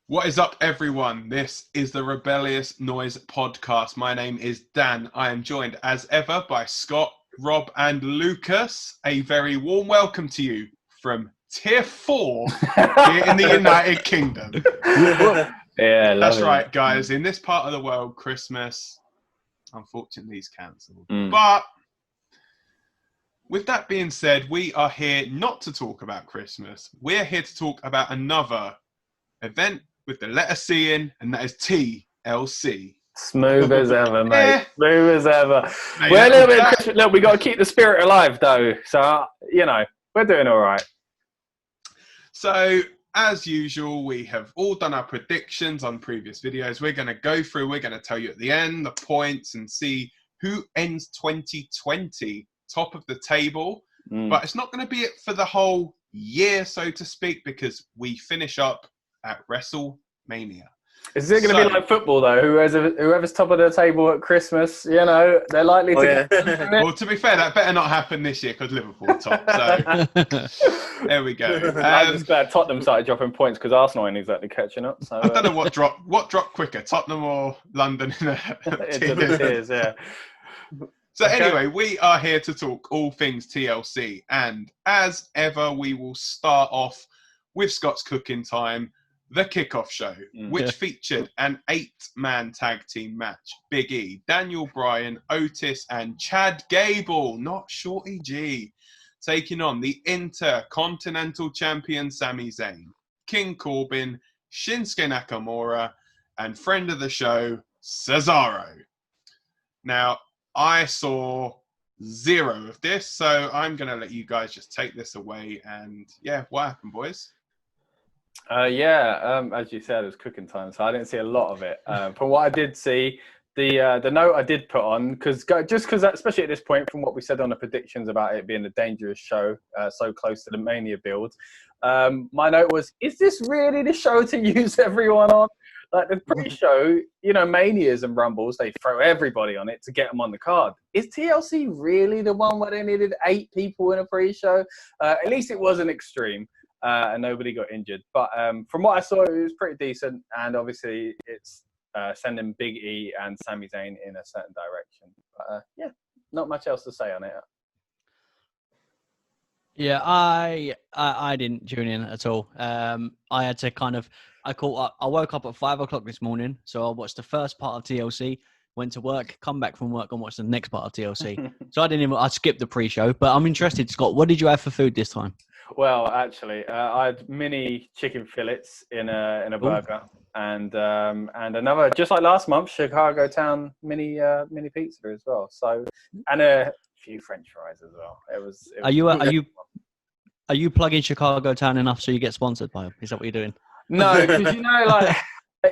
What is up, everyone? This is the Rebellious Noise podcast. My name is Dan. I am joined, as ever, by Scott, Rob, and Lucas. A very warm welcome to you from Tier 4 here in the United Kingdom. Yeah, that's right, guys. In this part of the world, Christmas, unfortunately, is cancelled. But with that being said, we are here not to talk about Christmas. We're here to talk about another event with the letter C in, and that is TLC. Smooth as ever, mate. Yeah. Smooth as ever. Mate, We're a little bit Christmas. Look, we got to keep the spirit alive, though. So, we're doing all right. So, as usual, we have all done our predictions on previous videos. We're going to go through, we're going to tell you at the end the points and see who ends 2020 top of the table. But it's not going to be it for the whole year, so to speak, because we finish up at WrestleMania. Is it going to be like football, though? Whoever's top of the table at Christmas, they're likely to get... Well, to be fair, that better not happen this year because Liverpool are top. So, there we go. I'm just glad Tottenham started dropping points because Arsenal ain't exactly catching up. So, I don't know what dropped quicker, Tottenham or London in the tears, yeah. So anyway, we are here to talk all things TLC. And as ever, we will start off with Scott's Cooking Time, the kickoff show, which featured an 8-man tag team match. Big E, Daniel Bryan, Otis, and Chad Gable, not Shorty G, taking on the Intercontinental Champion Sami Zayn, King Corbin, Shinsuke Nakamura, and friend of the show, Cesaro. Now, I saw zero of this, so I'm going to let you guys just take this away. And yeah, what happened, boys? As you said, it was cooking time, so I didn't see a lot of it. From what I did see, the note I did put on, because especially at this point, from what we said on the predictions about it being a dangerous show, so close to the Mania build, my note was, is this really the show to use everyone on? Like the pre-show, Manias and Rumbles, they throw everybody on it to get them on the card. Is TLC really the one where they needed 8 people in a pre-show? At least it wasn't extreme. And nobody got injured. But from what I saw, it was pretty decent. And obviously, it's sending Big E and Sami Zayn in a certain direction. But not much else to say on it. Yeah, I didn't tune in at all. I had to I woke up at 5 o'clock this morning. So I watched the first part of TLC, went to work, come back from work and watched the next part of TLC. So I skipped the pre-show. But I'm interested, Scott, what did you have for food this time? Well, actually, I had mini chicken fillets in a burger, and another, just like last month, Chicago Town mini pizza as well. So, and a few French fries as well. It was are you plugging Chicago Town enough so you get sponsored by them? Is that what you're doing? No, because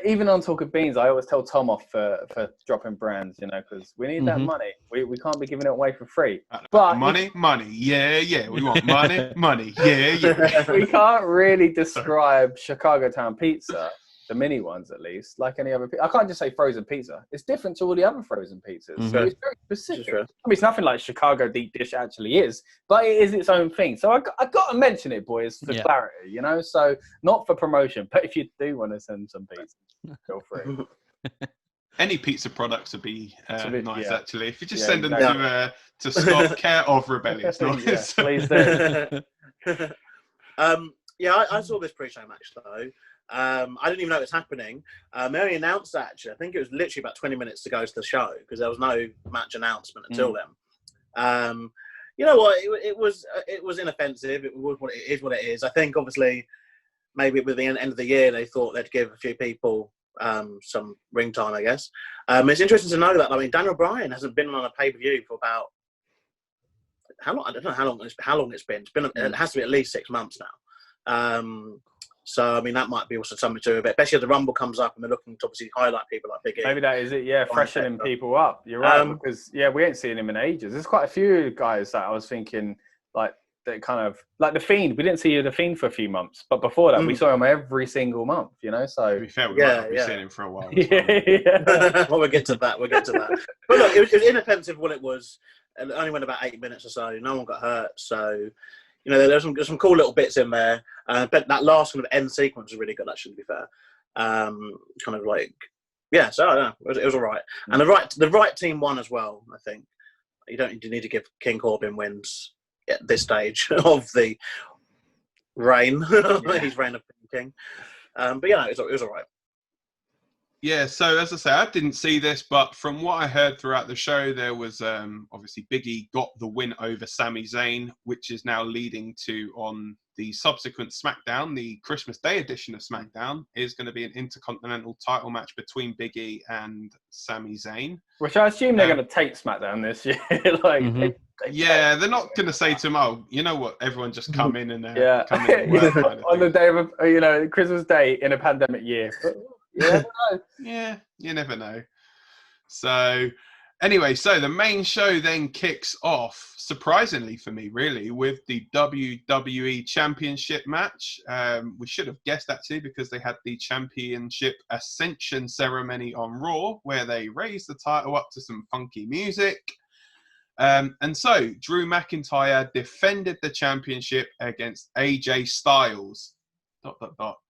even on Talk of Beans, I always tell Tom off for dropping brands, because we need that money. We can't be giving it away for free. But money, yeah. We want money, yeah. We can't really describe Chicago Town pizza, the mini ones at least, like any other pizza. I can't just say frozen pizza. It's different to all the other frozen pizzas. So it's very specific. I mean, it's nothing like Chicago deep dish actually is, but it is its own thing. So I got to mention it, boys, for clarity, So not for promotion, but if you do want to send some pizza, feel free. Any pizza products would be nice, actually. If you just send them to Scott, care of Rebellious Noise. Please do. I saw this pre-show match, though. I didn't even know it was happening. They only announced that, actually. I think it was literally about 20 minutes to go to the show because there was no match announcement until then. You know what? It was inoffensive. It was what it is. I think, obviously, maybe with the end of the year, they thought they'd give a few people some ring time, I guess. It's interesting to know that. I mean, Daniel Bryan hasn't been on a pay-per-view for about how long? I don't know how long it's been. It has to be at least 6 months now. So, I mean, that might be also something to do with it, especially as the Rumble comes up and they're looking to obviously highlight people like Big E. Maybe that is it, freshening people up. You're right, because, we ain't seen him in ages. There's quite a few guys that I was thinking, like, that kind of, like The Fiend. We didn't see The Fiend for a few months, but before that, we saw him every single month, so... To be fair, we might not be seeing him for a while. Well, we'll get to that. But look, it was inoffensive what it was. It only went about 8 minutes or so. No one got hurt, so... there's some cool little bits in there. But that last kind of end sequence was really good, actually, to be fair. kind of like, yeah. So I don't know, it was all right, and the right team won as well. I think you need to give King Corbin wins at this stage of the reign, his reign of King. But yeah, it was all right. Yeah, so as I say, I didn't see this, but from what I heard throughout the show, there was obviously Big E got the win over Sami Zayn, which is now leading to, on the subsequent SmackDown, the Christmas Day edition of SmackDown, is going to be an Intercontinental title match between Big E and Sami Zayn. Which I assume they're going to take SmackDown this year. They're not going to say to him, "Oh, you know what? Everyone just come in and come in and work." Kind of on the day of Christmas Day in a pandemic year. You never know. Yeah, you never know. So, anyway, the main show then kicks off, surprisingly for me, really, with the WWE Championship match. We should have guessed, actually, because they had the Championship Ascension ceremony on Raw, where they raised the title up to some funky music. And so, Drew McIntyre defended the championship against AJ Styles, ...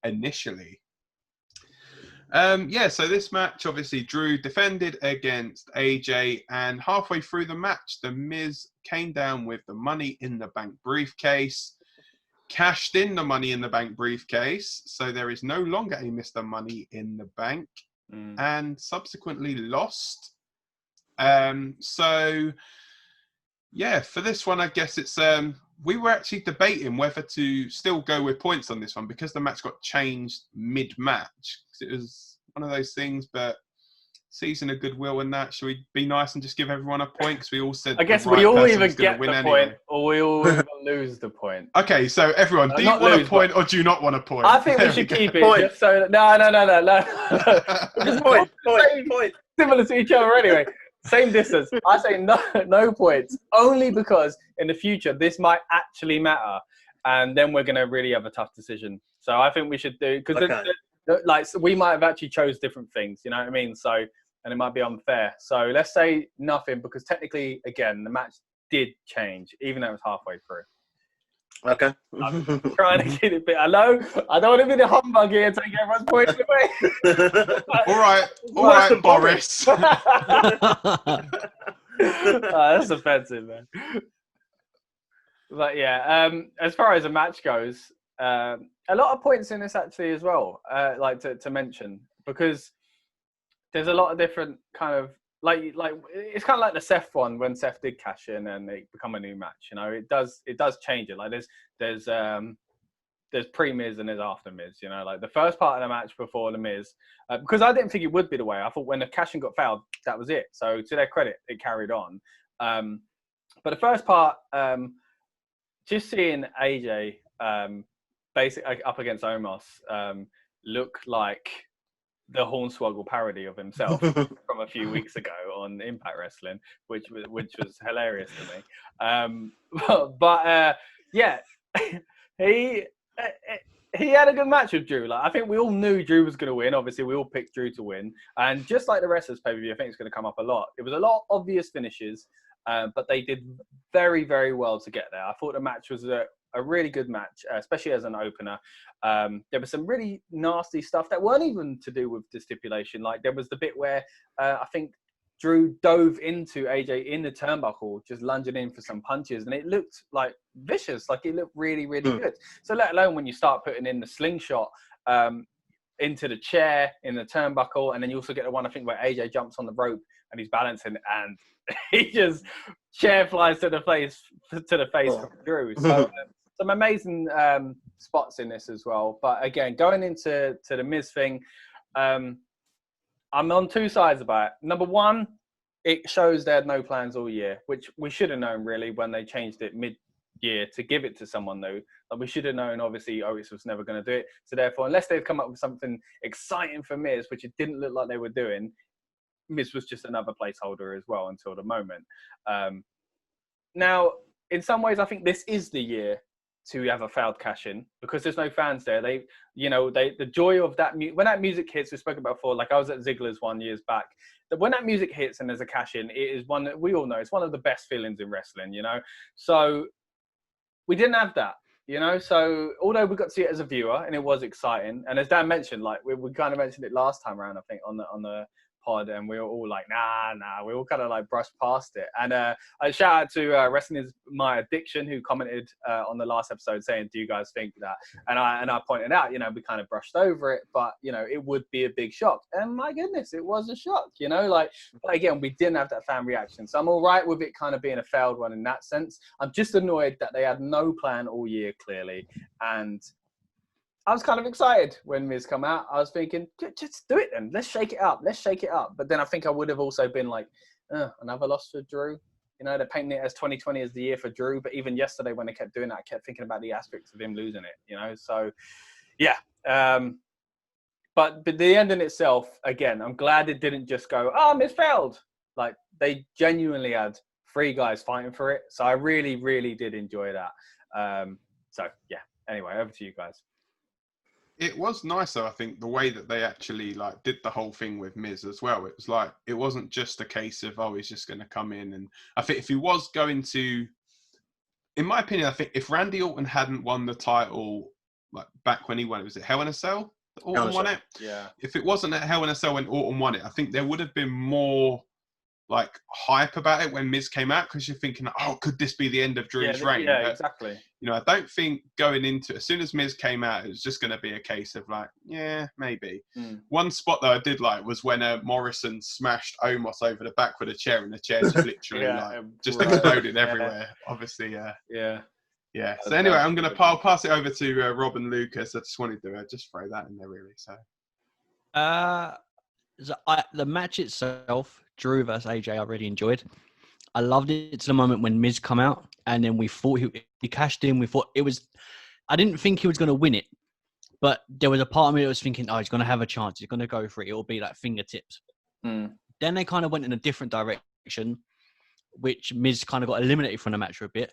initially. So this match, obviously, Drew defended against AJ, and halfway through the match, The Miz came down with the Money in the Bank briefcase, cashed in the Money in the Bank briefcase, so there is no longer a Mr. Money in the Bank, and subsequently lost. For this one, I guess it's... we were actually debating whether to still go with points on this one because the match got changed mid-match. It was one of those things, but season of goodwill and that. Should we be nice and just give everyone a point? Because we all said I guess we all either get the point or we all lose the point. Okay, so everyone, do you want a point or do you not want a point? I think we should keep it. Just so no. Point. Similar to each other anyway. Same distance. I say no points, only because in the future this might actually matter, and then we're going to really have a tough decision. So I think we should do, because we might have actually chose different things. You know what I mean? So, and it might be unfair. So let's say nothing, because technically, again, the match did change, even though it was halfway through. Okay. I'm trying to get it a bit. I know. I don't want to be the humbug here and take everyone's points away. All right, Boris. That's offensive, man. But yeah, as far as a match goes, a lot of points in this actually as well. To mention, because there's a lot of different kind of like it's kind of like the Seth one when Seth did cash in and it become a new match. You know, it does change it. Like there's pre-Miz and there's after Miz. You know, like the first part of the match before the Miz, because I didn't think it would be the way. I thought when the cash in got fouled, that was it. So to their credit, it carried on. But the first part, just seeing AJ basically up against Omos look like the Hornswoggle parody of himself from a few weeks ago on Impact Wrestling, which was hilarious to me. Yeah, he had a good match with Drew. Like, I think we all knew Drew was going to win. Obviously, we all picked Drew to win. And just like the rest of this pay-per-view, I think it's going to come up a lot. It was a lot of obvious finishes, but they did very, very well to get there. I thought the match was a really good match, especially as an opener. There was some really nasty stuff that weren't even to do with the stipulation. Like there was the bit where I think Drew dove into AJ in the turnbuckle, just lunging in for some punches, and it looked like vicious. Like it looked really, really good. So let alone when you start putting in the slingshot into the chair in the turnbuckle, and then you also get the one I think where AJ jumps on the rope and he's balancing and he just chair flies to the face of Drew. So some amazing spots in this as well. But again, going into the Miz thing, I'm on two sides about it. Number one, it shows they had no plans all year, which we should have known really when they changed it mid-year to give it to someone new. Like we should have known, obviously, Otis was never going to do it. So therefore, unless they'd come up with something exciting for Miz, which it didn't look like they were doing, Miz was just another placeholder as well until the moment. Now, in some ways, I think this is the year to have a failed cash in because there's no fans there. The joy of that when that music hits, we spoke about before. Like I was at Ziggler's one years back. That when that music hits and there's a cash in, it is one that we all know. It's one of the best feelings in wrestling, you know. So we didn't have that. you know. So although we got to see it as a viewer and it was exciting, and as Dan mentioned, like we kind of mentioned it last time around, I think on the pod, and we were all like, nah, we all kind of like brushed past it. And I shout out to Wrestling is My Addiction, who commented on the last episode saying, do you guys think that? And I pointed out, you know, we kind of brushed over it, but you know, it would be a big shock. And my goodness, it was a shock, you know, like, but again, we didn't have that fan reaction. So I'm all right with it kind of being a failed one in that sense. I'm just annoyed that they had no plan all year, clearly. And I was kind of excited when Miz come out. I was thinking, just do it then. Let's shake it up. But then I think I would have also been like, another loss for Drew. You know, they're painting it as 2020 as the year for Drew. But even yesterday when they kept doing that, I kept thinking about the aspects of him losing it, you know. So, yeah. But the ending itself, again, I'm glad it didn't just go, Miz failed. Like, they genuinely had 3 guys fighting for it. So I really, really did enjoy that. So, yeah. Anyway, over to you guys. It was nice, though, I think, the way that they actually like did the whole thing with Miz as well. It was like, it wasn't just a case of, he's just going to come in. And I think if he was going to, in my opinion, I think if Randy Orton hadn't won the title, like back when he won it, was it Hell in a Cell? Orton won it? Yeah. If it wasn't at Hell in a Cell when Orton won it, I think there would have been more like hype about it when Miz came out, because you're thinking, could this be the end of Drew's reign? Yeah, exactly. You know, I don't think going into, as soon as Miz came out, it was just going to be a case of like, yeah, maybe. One spot that I did like was when Morrison smashed Omos over the back with a chair, and the chair's literally just exploded everywhere. Obviously, yeah. So anyway, I'm going to pass it over to Rob and Lucas. I just wanted to just throw that in there, really. So, the match itself, Drew versus AJ, I really enjoyed. I loved it to the moment when Miz come out, and then we thought he cashed in. We thought it was. I didn't think he was going to win it, but there was a part of me that was thinking, he's going to have a chance. He's going to go for it. It'll be like fingertips. Then they kind of went in a different direction, which Miz kind of got eliminated from the match for a bit.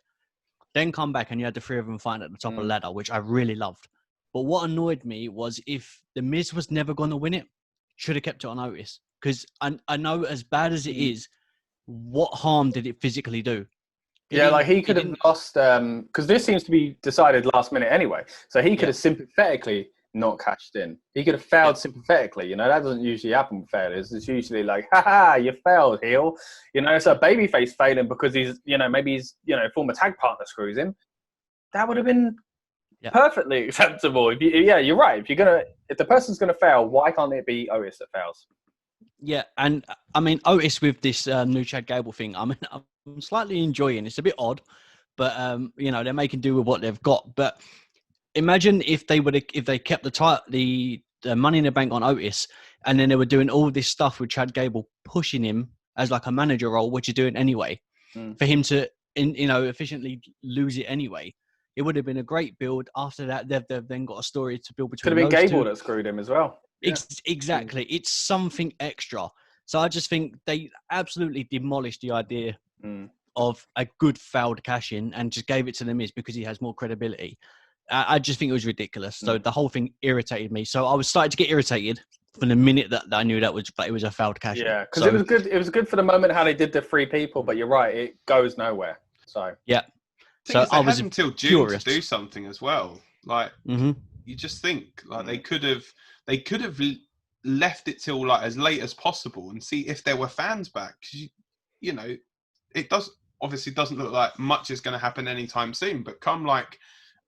Then come back and you had the 3 of them fighting at the top of the ladder, which I really loved. But what annoyed me was if the Miz was never going to win it, should have kept it on Otis. Because I know as bad as it is, what harm did it physically do? Like he could have lost, because this seems to be decided last minute anyway. So he could have sympathetically not cashed in. He could have failed sympathetically. You know, that doesn't usually happen with failures. It's usually like, you failed, heel. You know, so babyface failing because he's, you know, maybe his, you know, former tag partner screws him. That would have been perfectly acceptable. You're right. If the person's gonna fail, why can't it be Otis that fails? Yeah, and I mean Otis with this new Chad Gable thing. I mean, I'm slightly enjoying. It's a bit odd, but you know, they're making do with what they've got. But imagine if they kept the Money in the Bank on Otis, and then they were doing all this stuff with Chad Gable pushing him as like a manager role, which you're doing anyway, for him to efficiently lose it anyway. It would have been a great build. After that, they've then got a story to build between. Could have been Gable that screwed him as well. Yeah. Exactly. It's something extra. So I just think they absolutely demolished the idea of a good failed cash-in and just gave it to The Miz because he has more credibility. I just think it was ridiculous. So the whole thing irritated me. So I was starting to get irritated from the minute that I knew that it was a failed cash-in. Yeah, because it was good. It was good for the moment how they did the 3 people, but you're right, it goes nowhere. So yeah. So I was until June to do something as well. Like you just think like they could have left it till like as late as possible and see if there were fans back. You know, it doesn't look like much is going to happen anytime soon. But come like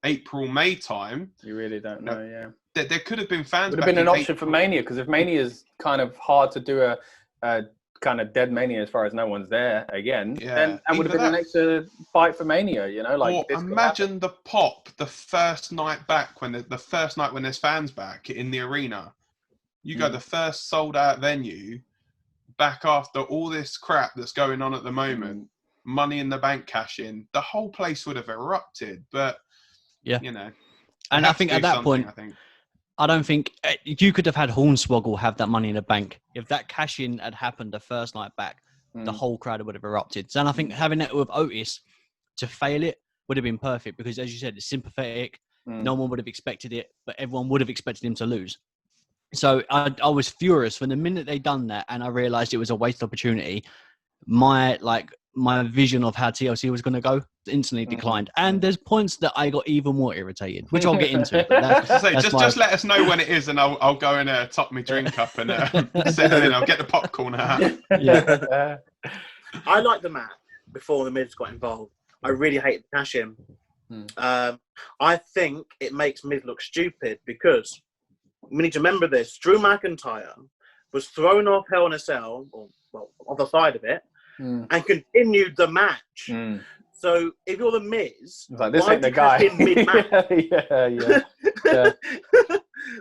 April, May time, you really don't know. Yeah, there could have been fans. Would have been an option for Mania, because if Mania is kind of hard to do a kind of dead Mania as far as no one's there again, then that would have been an extra fight for Mania, you know? Like, or imagine the pop the first night back when the first night when there's fans back in the arena. You go the first sold out venue back after all this crap that's going on at the moment, Money in the Bank cash in, the whole place would have erupted. But you know, and I think at that point, I don't think you could have had Hornswoggle have that Money in the Bank. If that cash-in had happened the first night back, the whole crowd would have erupted. So, and I think having that with Otis to fail it would have been perfect because, as you said, it's sympathetic. No one would have expected it, but everyone would have expected him to lose. So I was furious from the minute they done that, and I realised it was a waste opportunity. my vision of how TLC was going to go instantly declined. And there's points that I got even more irritated, which I'll get into. But just let us know when it is, and I'll go and top my drink up and settle in. I'll get the popcorn out. Yeah. I like the match before the Miz got involved. I really hate the cash in. I think it makes Miz look stupid because we need to remember this. Drew McIntyre was thrown off Hell in a Cell, or on the side of it, and continued the match. So if you're the Miz, like, this ain't the guy. Mid-match?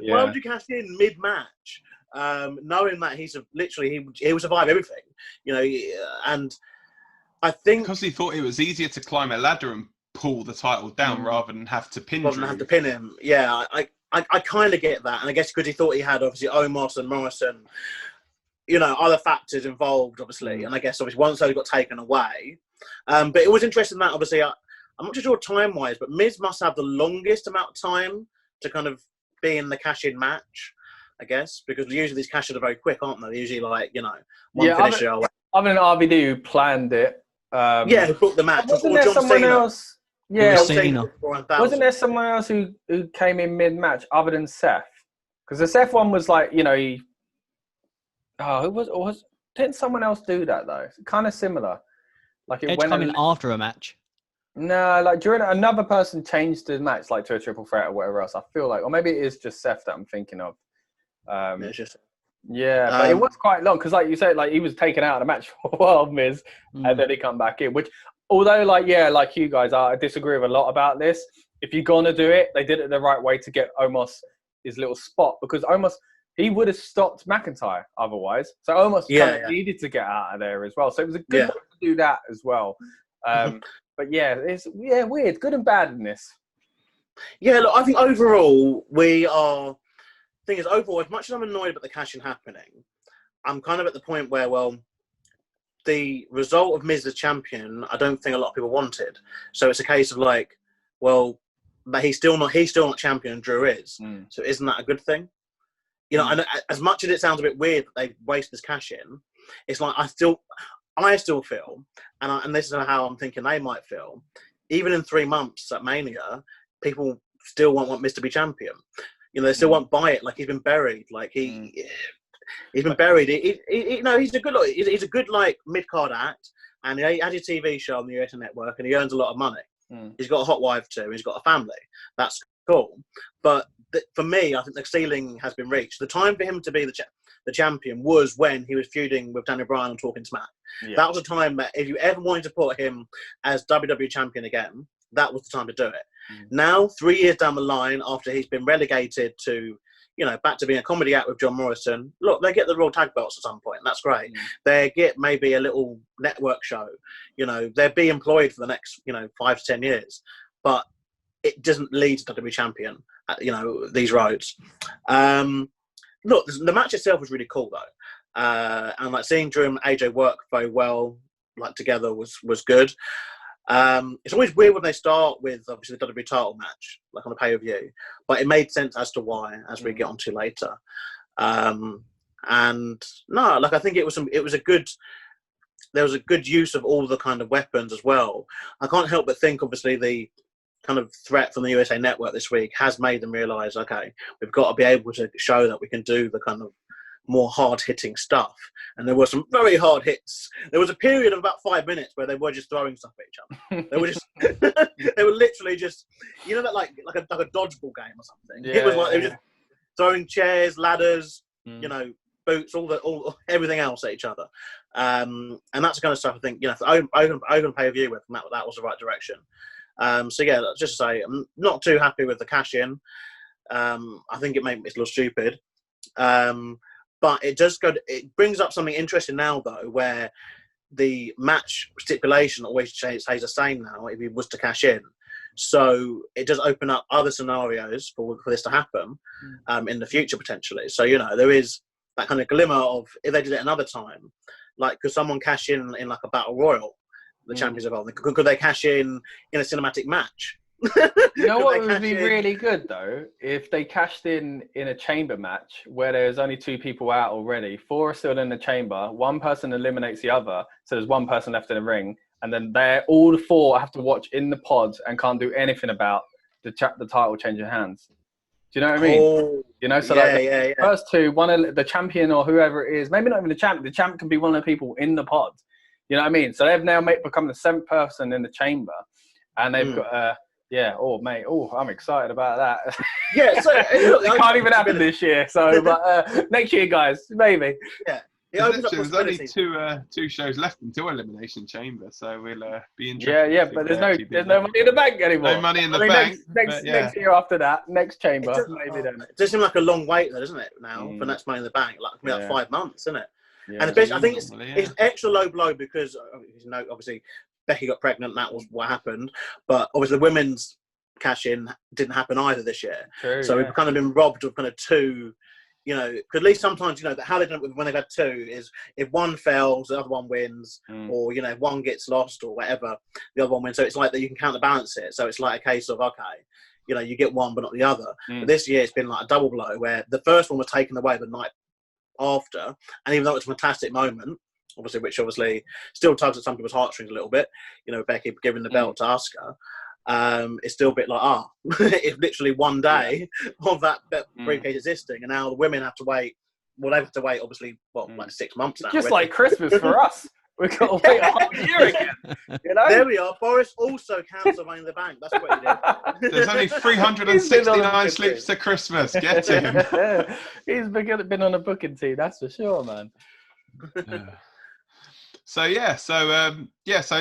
Why would you cash in mid-match, knowing that he will survive everything, and I think because he thought it was easier to climb a ladder and pull the title down rather than have to pin. Him. Yeah, I kind of get that, and I guess because he thought he had obviously Omos and Morrison, other factors involved, obviously, and I guess obviously once those got taken away. But it was interesting that obviously I'm not too sure time-wise, but Miz must have the longest amount of time to kind of be in the cash-in match, I guess, because usually these cash-ins are very quick, aren't they? They're usually like one finisher. Other than RVD who planned it. Who booked the match. Wasn't there someone else? Yeah, wasn't there someone else who came in mid-match other than Seth? Because the Seth one was like, didn't someone else do that though? Kind of similar. Like it Edge went coming after a match. No, like during another person changed the match like to a triple threat or whatever else. I feel like, or maybe it is just Seth that I'm thinking of. It's just. Yeah, but it was quite long because, like you said, like he was taken out of the match for a while, Miz, and then he come back in. Which, although, like you guys, I disagree with a lot about this. If you're gonna do it, they did it the right way to get Omos his little spot because Omos he would have stopped McIntyre otherwise. So Omos needed to get out of there as well. So it was a good way to do that as well. But it's weird, good and bad in this. Yeah, look, I think overall we are. Thing is, overall, as much as I'm annoyed about the cash-in happening, I'm kind of at the point where, the result of Miz as champion, I don't think a lot of people wanted. So it's a case of like, but he's still not champion. Drew is. So isn't that a good thing? And as much as it sounds a bit weird that they wasted this cash-in, it's like I still feel, and this is how I'm thinking they might feel. Even in 3 months at Mania, people still want Miz to be champion. They still won't buy it. Like he's been buried. Like he's been buried. He's a good. He's a good like mid-card act, and he has a TV show on the USA Network, and he earns a lot of money. He's got a hot wife too. He's got a family. That's cool. But for me, I think the ceiling has been reached. The time for him to be the champion was when he was feuding with Daniel Bryan and Talking Smack. Yeah. That was a time that if you ever wanted to put him as WWE champion again, that was the time to do it. Now, 3 years down the line, after he's been relegated to, back to being a comedy act with John Morrison, look, they get the Raw Tag Belts at some point. That's great. They get maybe a little network show. They'll be employed for the next, 5 to 10 years. But it doesn't lead to WWE champion, these roads. Look, the match itself was really cool, though. And, like, seeing Drew and AJ work very well, like, together was good. It's always weird when they start with obviously the WWE title match, like on a pay-per-view, but it made sense as to why, as we get onto later. And no, like I think there was a good use of all the kind of weapons as well. I can't help but think, obviously, the kind of threat from the USA Network this week has made them realise, okay, we've got to be able to show that we can do the kind of more hard-hitting stuff. And there were some very hard hits. There was a period of about 5 minutes where they were just throwing stuff at each other. They were just, they were literally just, that like a dodgeball game or something. Yeah, it was like they were just throwing chairs, ladders, boots, everything else at each other. And that's the kind of stuff I think, for open pay-per-view with, that was the right direction. So yeah, just to say, I'm not too happy with the cash-in. I think it made me a little stupid. But it brings up something interesting now, though, where the match stipulation always stays the same now if he was to cash in. So it does open up other scenarios for this to happen in the future, potentially. So, there is that kind of glimmer of, if they did it another time, like, could someone cash in like a battle royal, the champions of all? Could they cash in a cinematic match? You know what would be really good though? If they cashed in a chamber match where there's only 2 people out already, 4 are still in the chamber, 1 person eliminates the other, so there's 1 person left in the ring, and then all 4 have to watch in the pods and can't do anything about the title changing hands. Do you know what I mean? Oh, you know, so the first 2, one of the champion or whoever it is, maybe not even the champ. The champ can be one of the people in the pod. You know what I mean? So they've now become the 7th person in the chamber, and they've got I'm excited about that. Yeah, so it can't even happen this year. So, but next year, guys, maybe. Yeah. There's only 2 shows left until Elimination Chamber, so we'll be interested. Yeah, but there's no money in the bank anymore. No money in the bank. Next year after that, next chamber, maybe then. It does seem like a long wait, though, doesn't it? Now for next Money in the Bank, like 5 months, isn't it? Yeah, and especially, I think it's extra low blow because obviously Becky got pregnant. That was what happened, but obviously the women's cash in didn't happen either this year. True, so we've kind of been robbed of kind of 2. You know, because at least sometimes, how they've done it when they've had 2 is if one fails, the other one wins, or, if one gets lost or whatever, the other one wins. So it's like that you can counterbalance it. So it's like a case of, okay, you get one but not the other. But this year it's been like a double blow where the first one was taken away the night after, and even though it's a fantastic moment, which still tugs at some people's heartstrings a little bit, Becky giving the belt to Asuka. It's still a bit like, it's literally one day of that briefcase existing, and now the women have to wait. Well, they have to wait, obviously, like 6 months now. Just already. Like Christmas for us. We've got to wait a whole year again. There we are. Boris also counts on Money in the Bank. That's what he did. There's only 369 sleeps to Christmas. Get him. He's been on a booking team, that's for sure, man. So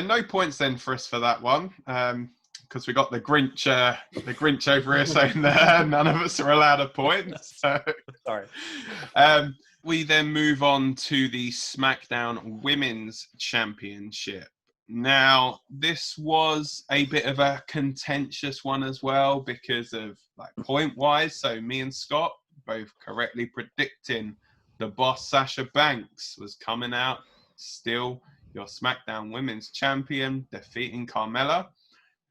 no points then for us for that one. Because we got the Grinch over here saying that none of us are allowed a point. So. Sorry. We then move on to the SmackDown Women's Championship. Now, this was a bit of a contentious one as well because of point-wise. So me and Scott both correctly predicting the boss Sasha Banks was coming out still your SmackDown Women's Champion, defeating Carmella.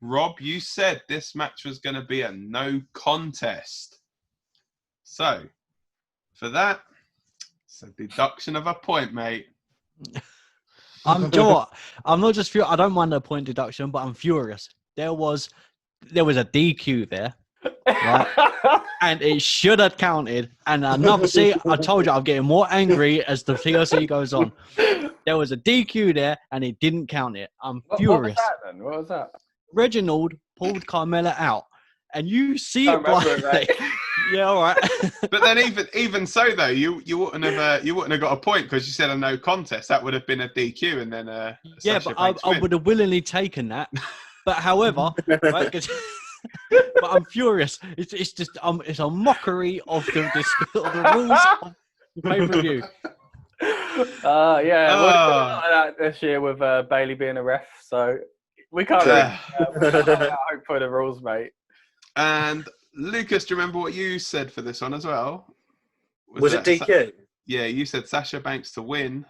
Rob, you said this match was going to be a no contest. So, for that, it's a deduction of a point, mate. I'm not just furious. I don't mind a point deduction, but I'm furious. There was a DQ there, right? And it should have counted. And I told you I'm getting more angry as the TLC goes on. There was a DQ there, and it didn't count it. I'm furious. What was that then? What was that? Reginald pulled Carmella out, and you see it blindly. Yeah, all right. But then even so though, you wouldn't have got a point because you said a no contest. That would have been a DQ, and then but I would have willingly taken that. But however, right, but I'm furious. It's just it's a mockery of the rules of the pay-per-view. We'll do that this year with Bailey being a ref, so. We can't hope for the rules, mate. And Lucas, do you remember what you said for this one as well? Was it DQ? Yeah, you said Sasha Banks to win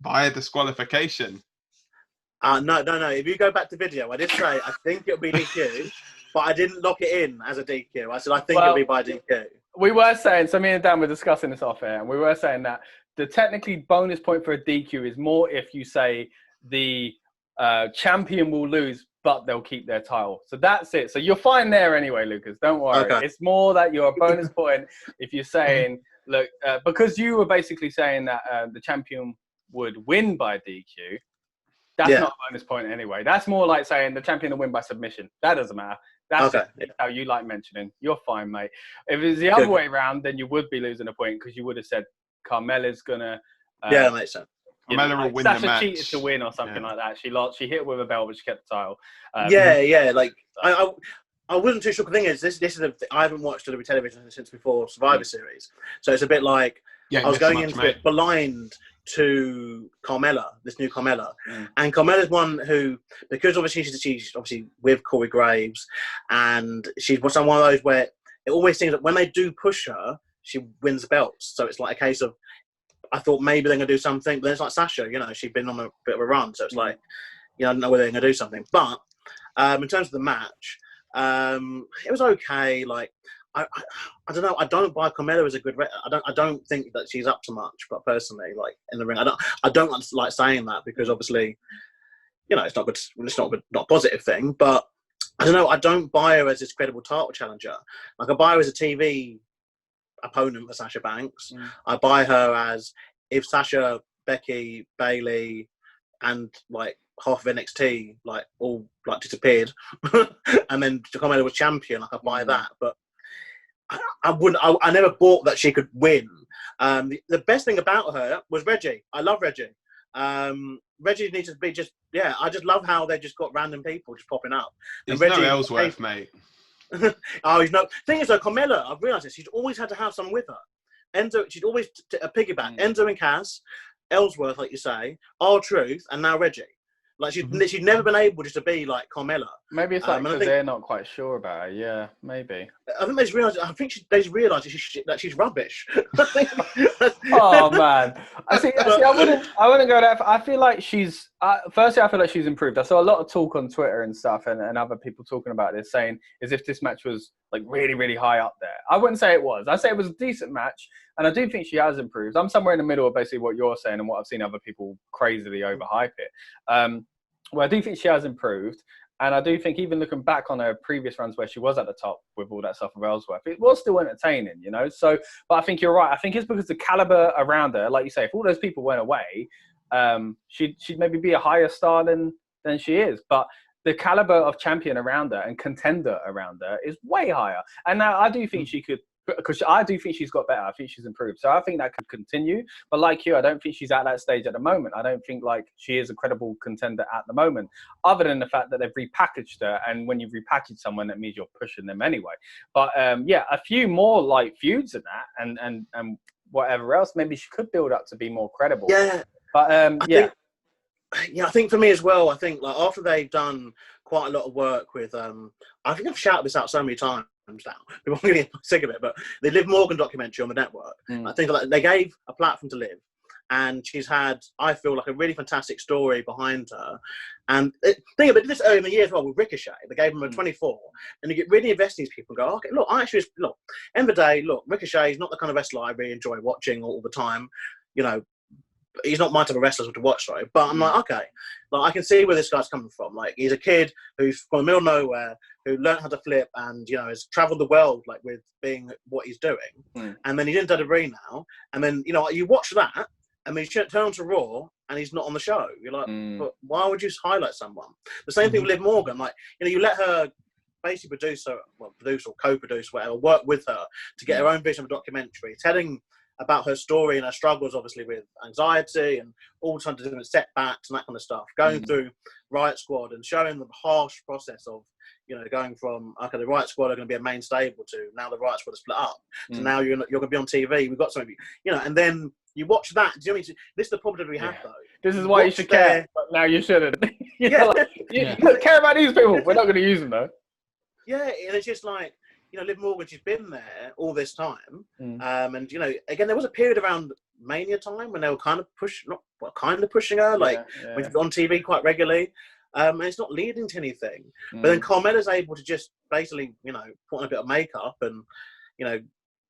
by disqualification. No. If you go back to video, I did say I think it'll be DQ, but I didn't lock it in as a DQ. I said I think it'll be by DQ. We were saying, so me and Dan were discussing this off air, and we were saying that the technically bonus point for a DQ is more if you say the champion will lose, but they'll keep their title. So that's it. So you're fine there anyway, Lucas. Don't worry. Okay. It's more that you're a bonus point if you're saying, look, because you were basically saying that the champion would win by DQ. That's not a bonus point anyway. That's more like saying the champion will win by submission. That doesn't matter. That's how you like mentioning. You're fine, mate. If it's the other way around, then you would be losing a point because you would have said Carmella's gonna. That makes sense. Carmella will win Sasha the match. cheated to win or something like that. She lost. She hit with a belt, but she kept the title. Like I wasn't too sure. The thing is, this is I haven't watched WWE television since before Survivor Series, so it's a bit like I was going into it blind to Carmella, this new Carmella, and Carmella's one who, because obviously she's obviously with Corey Graves, and she's one of those where it always seems that when they do push her, she wins the belts. So it's like a case of, I thought maybe they're going to do something, but then it's like Sasha, she's been on a bit of a run. So it's like, I don't know whether they're going to do something. But in terms of the match, It was okay. Like I don't know. I don't buy Carmella as a good. I don't think that she's up to much. But personally, like in the ring, I don't like saying that because obviously, you know, it's not good. It's not a positive thing. But I don't know. I don't buy her as this credible title challenger. Like I buy her as a TV opponent for Sasha Banks. I buy her as if Sasha, Becky, Bayley, and like half of NXT like all like disappeared, and then Carmella was champion. Like I buy that, but I wouldn't. I never bought that she could win. The best thing about her was Reggie. I love Reggie. Reggie needs to be just I just love how they just got random people just popping up. He's Reggie, no Ellsworth, mate. Oh, he's not. Thing is, though, Carmella, I've realised this. She's always had to have someone with her. Enzo, she's always a piggyback. Enzo and Cass, Ellsworth, like you say, R-Truth, and now Reggie. Like she's never been able just to be like Carmella. Maybe it's like because they're not quite sure about her. Yeah, maybe. I think they just realised. They realised that she's rubbish. Oh man, I wouldn't go that far. I feel like she's. Firstly, I feel like she's improved. I saw a lot of talk on Twitter and stuff, and other people talking about this, saying as if this match was like really, really high up there. I wouldn't say it was. I say it was a decent match, and I do think she has improved. I'm somewhere in the middle of basically what you're saying and what I've seen other people crazily overhype it. Well, I do think she has improved. And I do think even looking back on her previous runs where she was at the top with all that stuff with Ellsworth, it was still entertaining, you know? So, but I think you're right. I think it's because the caliber around her, like you say, if all those people went away, she'd maybe be a higher star than she is. But the caliber of champion around her and contender around her is way higher. And now I do think she could, because I do think she's got better. I think she's improved. So I think that could continue. But like you, I don't think she's at that stage at the moment. I don't think like she is a credible contender at the moment, other than the fact that they've repackaged her. And when you repackage someone, that means you're pushing them anyway. But a few more like feuds than that and whatever else, maybe she could build up to be more credible. Yeah. But I think for me as well, I think like after they've done quite a lot of work with, I think I've shouted this out so many times now. People are going to get sick of it, but the Liv Morgan documentary on the network, I think like, they gave a platform to Liv, and she's had, I feel like, a really fantastic story behind her. And think about this early in the year as well with Ricochet. They gave him a 24, and you get really invested in these people and go, okay, look, end of the day, look, Ricochet is not the kind of wrestler I really enjoy watching all the time. You know, he's not my type of wrestler to watch, sorry. But I'm like, okay, like I can see where this guy's coming from. Like he's a kid who's from the middle of nowhere, who learned how to flip, and you know has travelled the world like with being what he's doing. And then he's in WWE now, and then you know you watch that, and then you turn on to Raw, and he's not on the show. You're like, but why would you highlight someone? The same thing with Liv Morgan. Like you know, you let her basically produce or co-produce, whatever, work with her to get her own vision of a documentary, telling about her story and her struggles, obviously, with anxiety and all kinds of different setbacks and that kind of stuff, going through Riot Squad and showing the harsh process of, you know, going from, okay, the Riot Squad are going to be a main stable to now the Riot Squad are split up. So now you're going to be on TV. We've got something, you know, and then you watch that. Do you know what I mean? This is the problem that we have, though. This is why you should care, but now you shouldn't. You care about these people. We're not going to use them, though. Yeah, and it's just like, you know, Liv Morgan, she's been there all this time. And, you know, again, there was a period around Mania time when they were kind of pushing her, like when she's on TV quite regularly. And it's not leading to anything. But then Carmella's able to just basically, you know, put on a bit of makeup and, you know,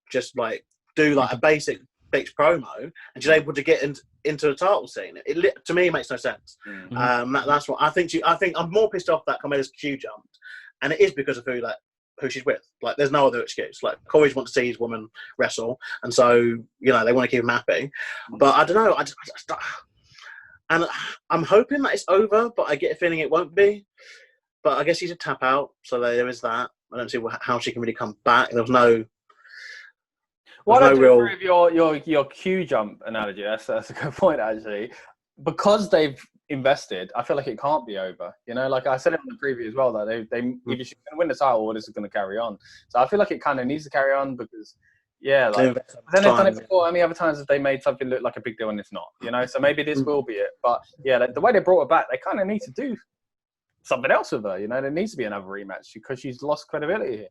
just like do like a basic bitch promo, and she's able to get into the title scene. It to me, it makes no sense. That's what I think. I think I'm more pissed off that Carmella's Q jumped, and it is because of who she's with. Like, there's no other excuse. Like, Corey's wants to see his woman wrestle, and so you know they want to keep him happy. But I don't know. And I'm hoping that it's over, but I get a feeling it won't be. But I guess she's a tap out, so there is that. I don't see how she can really come back. There was no. What I do agree with your Q jump analogy. That's a good point, actually. Because they've invested, I feel like it can't be over. You know, like I said it on the preview as well, that they either she's going to win the title or this is going to carry on. So I feel like it kind of needs to carry on because, like then they've done it before. How many other times have they made something look like a big deal and it's not? You know, so maybe this will be it. But the way they brought her back, they kind of need to do something else with her. You know, there needs to be another rematch because she's lost credibility here.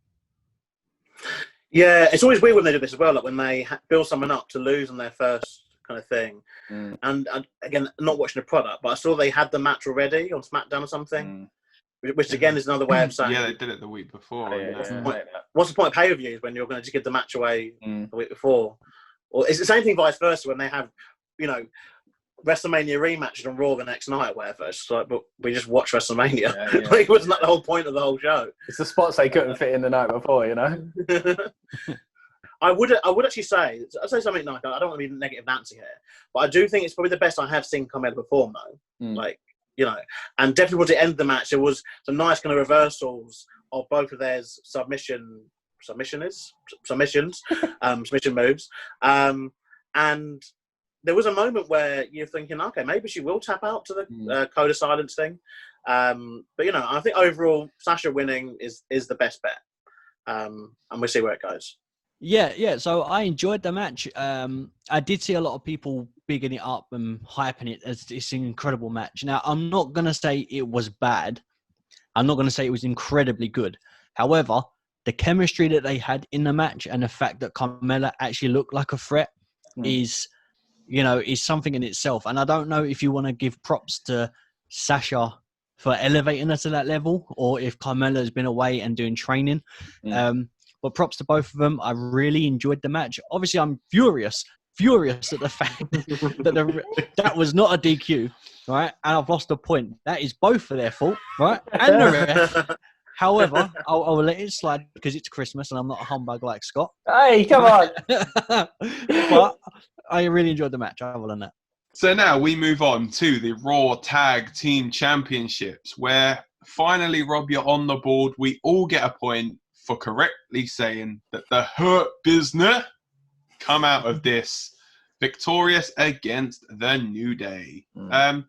Yeah, it's always weird when they do this as well. Like when they build someone up to lose on their first kind of thing. And again, not watching the product, but I saw they had the match already on SmackDown or something. which again is another way of saying. Yeah, they did it the week before. What's the point of pay-per-views when you're going to just give the match away the week before? Or it's the same thing vice versa when they have, WrestleMania rematches on Raw the next night or whatever. It's like, but we just watch WrestleMania. Like, wasn't that the whole point of the whole show? It's the spots they couldn't fit in the night before, I would actually say, I'd say something like, I don't want to be negative Nancy here, but I do think it's probably the best I have seen Carmella perform though. And definitely towards the end of the match, there was some nice kind of reversals of both of their submission moves. And there was a moment where you're thinking, okay, maybe she will tap out to the code of silence thing. But I think overall Sasha winning is the best bet. And we'll see where it goes. Yeah. So I enjoyed the match. I did see a lot of people bigging it up and hyping it as it's an incredible match. Now, I'm not going to say it was bad. I'm not going to say it was incredibly good. However, the chemistry that they had in the match and the fact that Carmella actually looked like a threat is something in itself. And I don't know if you want to give props to Sasha for elevating her to that level or if Carmella has been away and doing training. But props to both of them. I really enjoyed the match. Obviously, I'm furious at the fact that that was not a DQ, right? And I've lost a point. That is both of their fault, right? And the ref. However, I'll let it slide because it's Christmas and I'm not a humbug like Scott. Hey, come on. But I really enjoyed the match, other than that. So now we move on to the Raw Tag Team Championships, where finally, Rob, you're on the board. We all get a point for correctly saying that the Hurt Business come out of this victorious against the New Day. I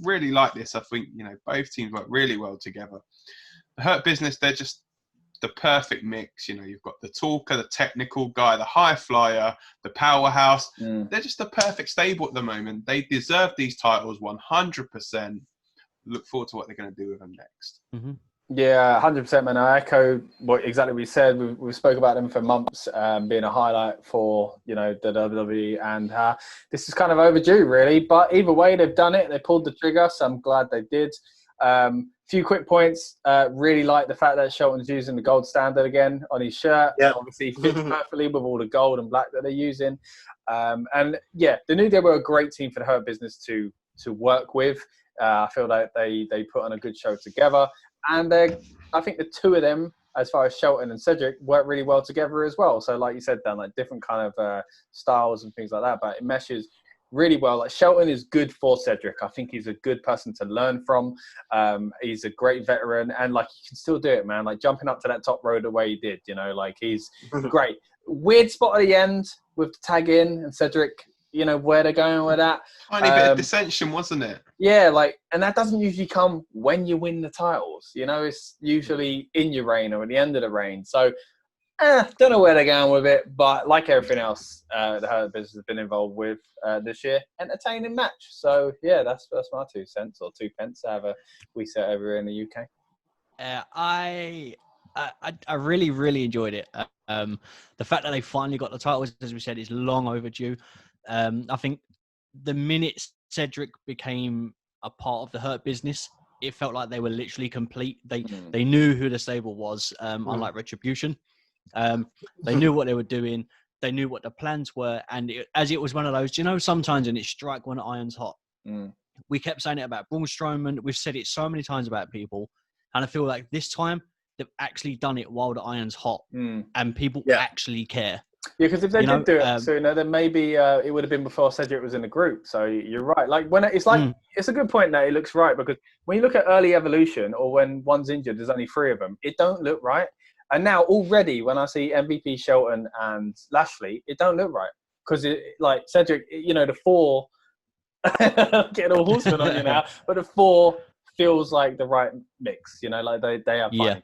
really like this. I think, both teams work really well together. The Hurt Business, they're just the perfect mix. You've got the talker, the technical guy, the high flyer, the powerhouse. They're just the perfect stable at the moment. They deserve these titles 100%. Look forward to what they're going to do with them next. Mm-hmm. Yeah, 100%, man. I echo exactly what we said. We spoke about them for months, being a highlight for, the WWE, and this is kind of overdue, really. But either way, they've done it. They pulled the trigger, so I'm glad they did. Few quick points. Really like the fact that Shelton's using the gold standard again on his shirt. Yeah. Obviously fits perfectly with all the gold and black that they're using. The New Day were a great team for the Hurt Business to work with. I feel like they put on a good show together. And I think the two of them, as far as Shelton and Cedric, work really well together as well. So like you said, Dan, like different kind of styles and things like that, but it meshes really well. Like Shelton is good for Cedric. I think he's a good person to learn from. He's a great veteran and like he can still do it, man. Like jumping up to that top row the way he did, like he's great. Weird spot at the end with the tag in and Cedric, where they're going with that. Tiny bit of dissension, wasn't it? Yeah, and that doesn't usually come when you win the titles. It's usually in your reign or at the end of the reign. So, don't know where they're going with it, but like everything else, the Hurt Business has been involved with this year, entertaining match. So yeah, that's my 2 cents or 2 pence, however we say it over here in the UK. I really, really enjoyed it. The fact that they finally got the titles, as we said, is long overdue. I think the minute Cedric became a part of the Hurt Business, it felt like they were literally complete. They knew who the stable was, unlike Retribution. They knew what they were doing. They knew what the plans were. And it was one of those, sometimes when it's strike when the iron's hot. We kept saying it about Braun Strowman. We've said it so many times about people. And I feel like this time they've actually done it while the iron's hot and people actually care. Yeah, because if they did do it sooner, then maybe it would have been before Cedric was in the group. So you're right. Like when it's a good point that it looks right because when you look at early Evolution or when one's injured, there's only 3 of them. It don't look right. And now already when I see MVP Shelton and Lashley, it don't look right because like Cedric, the 4 getting all horsemen on you now, but the 4 feels like the right mix. Like they have fun.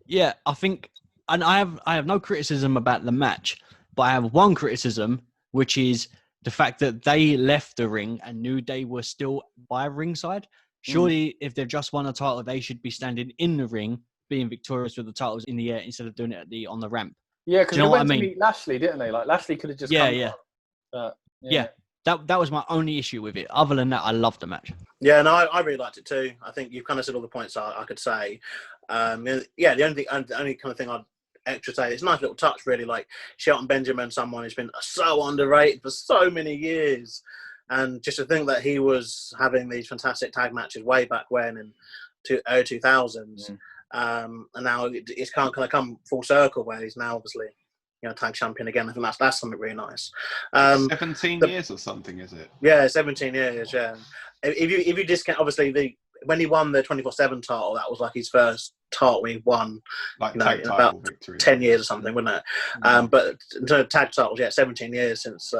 Yeah, I think. And I have no criticism about the match, but I have one criticism, which is the fact that they left the ring and New Day were still by ringside. Surely, if they've just won a title, they should be standing in the ring, being victorious with the titles in the air instead of doing it on the ramp. Yeah, because they went to meet Lashley, didn't they? Like Lashley could have just come. That was my only issue with it. Other than that, I loved the match. Yeah, no, I really liked it too. I think you've kind of said all the points I could say. Yeah, the only kind of thing I'd extra say, it's a nice little touch, really. Like Shelton Benjamin, someone who's been so underrated for so many years, and just to think that he was having these fantastic tag matches way back when in early 2000s, and now it's kind of come full circle where he's now obviously tag champion again. I think that's something really nice. 17 years or something, is it? Yeah, 17 years. Yeah. If you discount obviously when he won the 24/7 title, that was like his first title he won, like in about victory. 10 years or something, wasn't it? But in terms of tag titles, 17 years since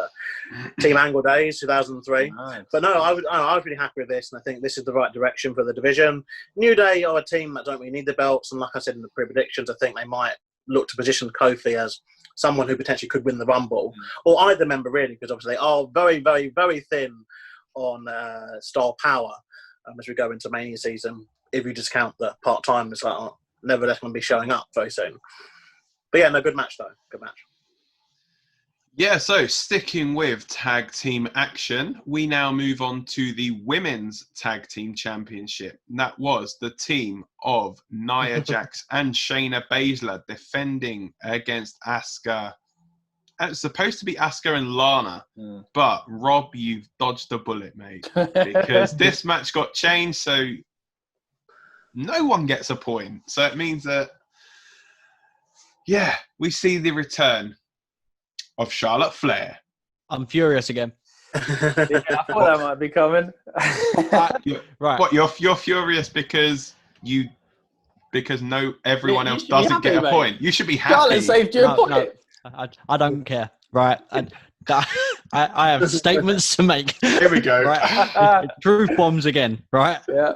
Team Angle days, 2003. Nice. But no, I was really happy with this, and I think this is the right direction for the division. New Day are a team that don't really need the belts, and like I said in the pre-predictions, I think they might look to position Kofi as someone who potentially could win the Rumble, or either member really, because obviously they are very, very, very thin on star power as we go into Mania season. If you discount the part-timers that are nevertheless going to be showing up very soon. But yeah, no, good match though. Good match. Yeah, so sticking with tag team action, we now move on to the Women's Tag Team Championship. And that was the team of Nia Jax and Shayna Baszler defending against Asuka. And it's supposed to be Asuka and Lana, but Rob, you've dodged a bullet, mate. Because this match got changed, so no one gets a point. So it means that, yeah, we see the return of Charlotte Flair. I'm furious again. Yeah, I thought that might be coming. Right. What, you're furious because everyone else doesn't get a point. You should be happy. Charlotte saved you a point. No, I don't care. Right. I have statements to make. Here we go. Right. Truth bombs again. Right. Yeah.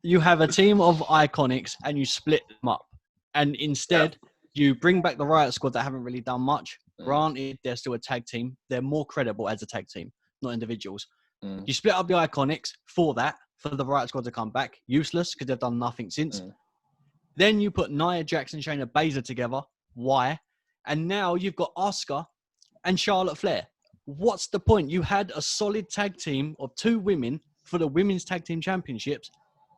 You have a team of iconics and you split them up, and instead you bring back the Riot Squad that haven't really done much. Granted, they're still a tag team. They're more credible as a tag team, not individuals. You split up the iconics for the Riot Squad to come back. Useless because they've done nothing since. Then you put Nia Jax and Shayna Baszler together. Why? And now you've got Asuka and Charlotte Flair. What's the point? You had a solid tag team of two women for the Women's Tag Team Championships,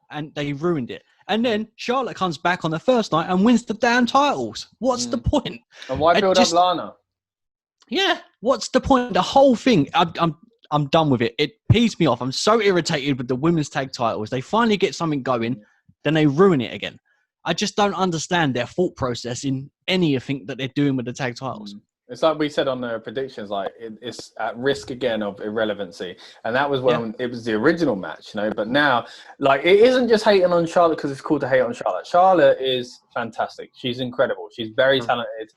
and they ruined it. And then Charlotte comes back on the first night and wins the damn titles. What's the point? And why build up Lana? Yeah, what's the point? The whole thing, I'm done with it. It pees me off. I'm so irritated with the women's tag titles. They finally get something going, then they ruin it again. I just don't understand their thought process in anything that they're doing with the tag titles. It's like we said on the predictions, like it's at risk again of irrelevancy. And that was when it was the original match, But now, like, it isn't just hating on Charlotte because it's cool to hate on Charlotte. Charlotte is fantastic. She's incredible. She's very talented.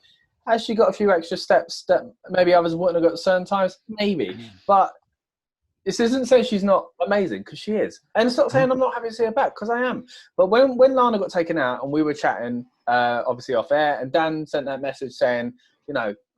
Has she got a few extra steps that maybe others wouldn't have got at certain times? Maybe. But this isn't saying she's not amazing, because she is. And it's not saying I'm not happy to see her back, because I am. But when Lana got taken out and we were chatting, obviously off air, and Dan sent that message saying,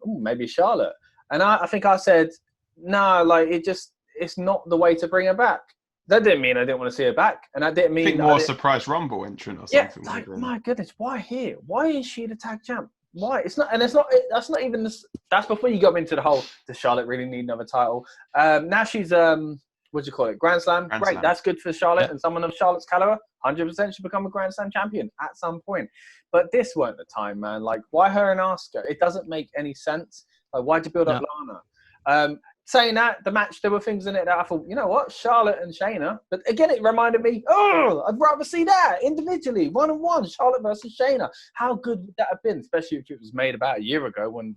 maybe Charlotte. And I think I said, no, like, it's not the way to bring her back. That didn't mean I didn't want to see her back. And that didn't mean... I think more surprise Rumble entrant or something. Yeah, like, my goodness, why here? Why is she the tag champ? Why? That's not even this. That's before you got into the whole, does Charlotte really need another title? Now she's, what do you call it? Grand Slam. Great. Slam. That's good for Charlotte and someone of Charlotte's caliber. 100% should become a Grand Slam champion at some point. But this weren't the time, man. Like, why her and Asuka? It doesn't make any sense. Like, why'd you build up Lana? Saying that, the match, there were things in it that I thought, you know what, Charlotte and Shayna. But again, it reminded me, I'd rather see that individually, 1-on-1, Charlotte versus Shayna. How good would that have been, especially if it was made about a year ago when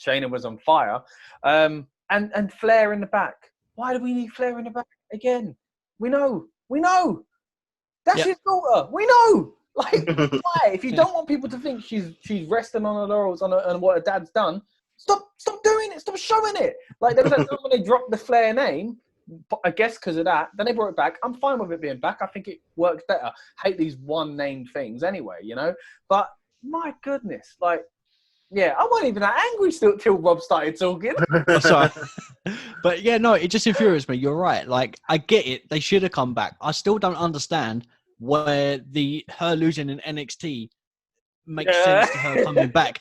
Shayna was on fire. And Flair in the back. Why do we need Flair in the back again? We know. That's his daughter. We know. Like, why? If you don't want people to think she's resting on her laurels on what her dad's done, Stop doing it. Stop showing it. Like, there was that time when they dropped the Flair name, I guess because of that. Then they brought it back. I'm fine with it being back. I think it works better. Hate these one-name things anyway, But, my goodness, like, yeah, I wasn't even that angry still till Rob started talking. Sorry. But, yeah, no, it just infuriates me. You're right. Like, I get it. They should have come back. I still don't understand where her losing in NXT make sense to her coming back.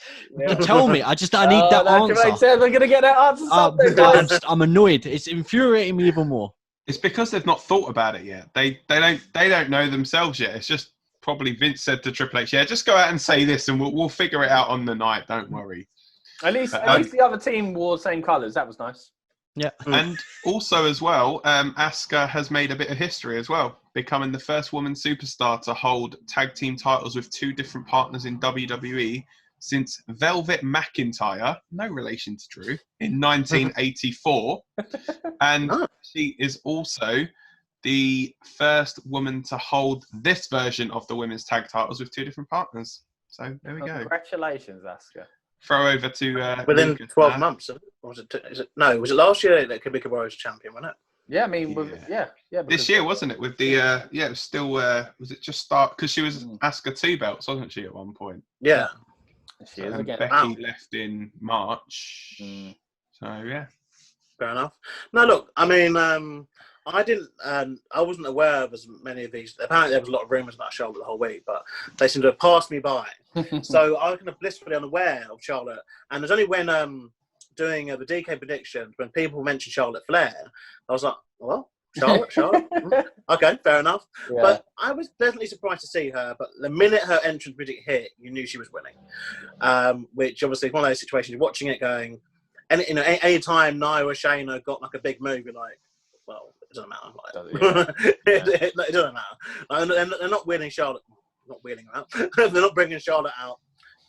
Tell me. I need that answer. We're gonna get that answer. I'm annoyed. It's infuriating me even more. It's because they've not thought about it yet. They don't know themselves yet. It's just probably Vince said to Triple H, "Yeah, just go out and say this, and we'll figure it out on the night. Don't worry." At least the other team wore the same colours. That was nice. Yeah. And also as well, Asuka has made a bit of history as well, becoming the first woman superstar to hold tag team titles with 2 different partners in WWE since Velvet McIntyre, no relation to Drew, in 1984. And she is also the first woman to hold this version of the women's tag titles with 2 different partners. So there we go. Congratulations, Asuka. Throw over to within 12 months. Was it last year that Kabika was champion, wasn't it? Yeah, I mean, This year, wasn't it? With the it was still was it just start because she was Asuka 2 belts, wasn't she, at one point? Yeah, she is again. Becky left in March, so yeah, fair enough. No, look, I mean, I wasn't aware of as many of these. Apparently, there was a lot of rumours about Charlotte the whole week, but they seem to have passed me by. So I was kind of blissfully unaware of Charlotte. And it was only when doing the DK predictions, when people mentioned Charlotte Flair, I was like, well, Charlotte? Okay, fair enough. Yeah. But I was pleasantly surprised to see her. But the minute her entrance music hit, you knew she was winning. Which obviously is one of those situations, you're watching it going, and any time Nia or Shayna got like a big move, you're like, well, it doesn't matter. It doesn't matter. They're not winning Charlotte. Not wheeling her out. They're not bringing Charlotte out,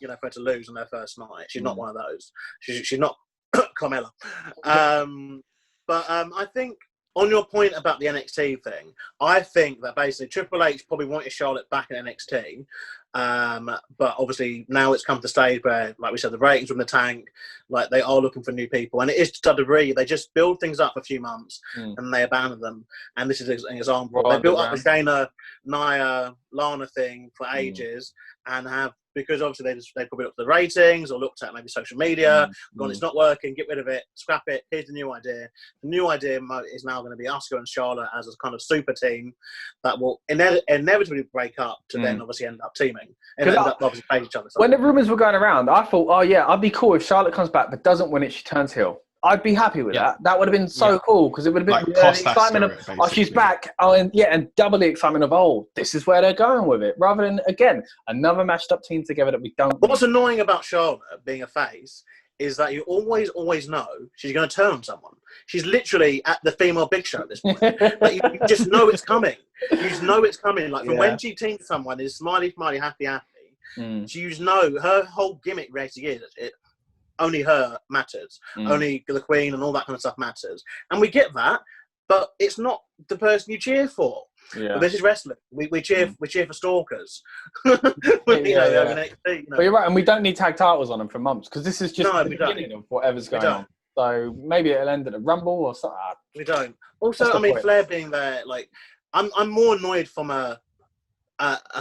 for her to lose on their first night. She's not one of those. She's not Carmella. But I think on your point about the NXT thing, I think that basically Triple H probably wanted Charlotte back in NXT. But obviously now it's come to the stage where, like we said, the ratings are in the tank. Like they are looking for new people, and it is to a degree they just build things up for a few months and they abandon them. And this is an example. They built up the Shayna, Nia, Lana thing for ages, and have, because obviously they probably looked at the ratings or looked at maybe social media, gone, it's not working, get rid of it, scrap it, here's the new idea. The new idea is now going to be Asuka and Charlotte as a kind of super team that will inevitably break up to then obviously end up teaming and end up obviously playing each other. When the rumours were going around, I thought, oh yeah, I'd be cool if Charlotte comes back but doesn't win it, she turns heel. I'd be happy with that. That would have been so cool because it would have been the excitement of, oh, she's back. Oh, and double the excitement of, oh, this is where they're going with it. Rather than, again, another mashed up team together that we don't. What's annoying about Charlotte being a face is that you always know she's going to turn on someone. She's literally at the female Big Show at this point. Like, you just know it's coming. You just know it's coming. Like from when she teams someone is smiley, happy. So you just know her whole gimmick rating is only her matters. Only the Queen and all that kind of stuff matters. And we get that, but it's not the person you cheer for. Yeah. But this is wrestling. We cheer for stalkers. But you're right, and we don't need tag titles on them for months because this is just the beginning of whatever's going on. So maybe it'll end at a Rumble or something. We don't. Also, I mean, Flair being there, like, I'm more annoyed from a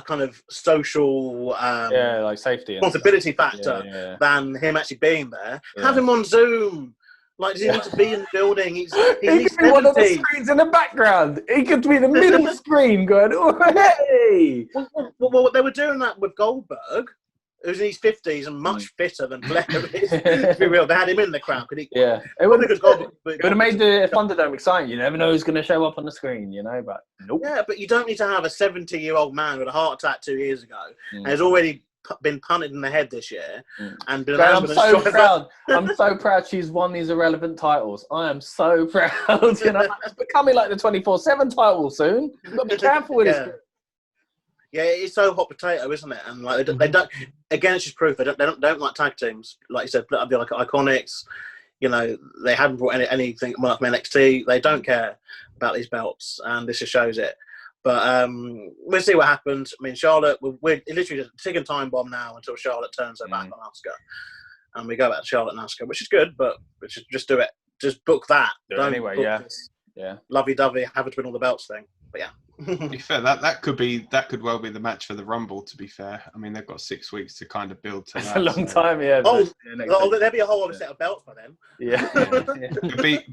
kind of social like safety responsibility factor than him actually being there. Have him on Zoom. Like, does he need to be in the building? He could be one of the screens in the background. He could be the middle screen going, oh, hey! Well, they were doing that with Goldberg, who's in his 50s and much fitter than Flair is. To be real, they had him in the crowd. It would have made the Thunderdome exciting. You never know who's going to show up on the screen, but nope. Yeah, but you don't need to have a 70-year-old man with a heart attack 2 years ago and has already been punted in the head this year. And I'm so proud. I'm so proud she's won these irrelevant titles. I am so proud. It's becoming like the 24/7 title soon. You've got to be careful with this. Yeah, it's so hot potato, isn't it? And like they don't. Again, it's just proof they don't like tag teams. Like you said, they'll be like Iconics. They haven't brought anything from NXT. They don't care about these belts, and this just shows it. But we'll see what happens. I mean, Charlotte, we're literally just a ticking time bomb now until Charlotte turns her back on Asuka, and we go back to Charlotte and Asuka, which is good. But we should just do it. Just book that. Don't anyway, lovey-dovey, have it to win all the belts thing. But yeah. To be fair, that could well be the match for the Rumble. To be fair, I mean they've got 6 weeks to kind of build to that. It's a long time, yeah. There'll be a whole other set of belts by then. Yeah,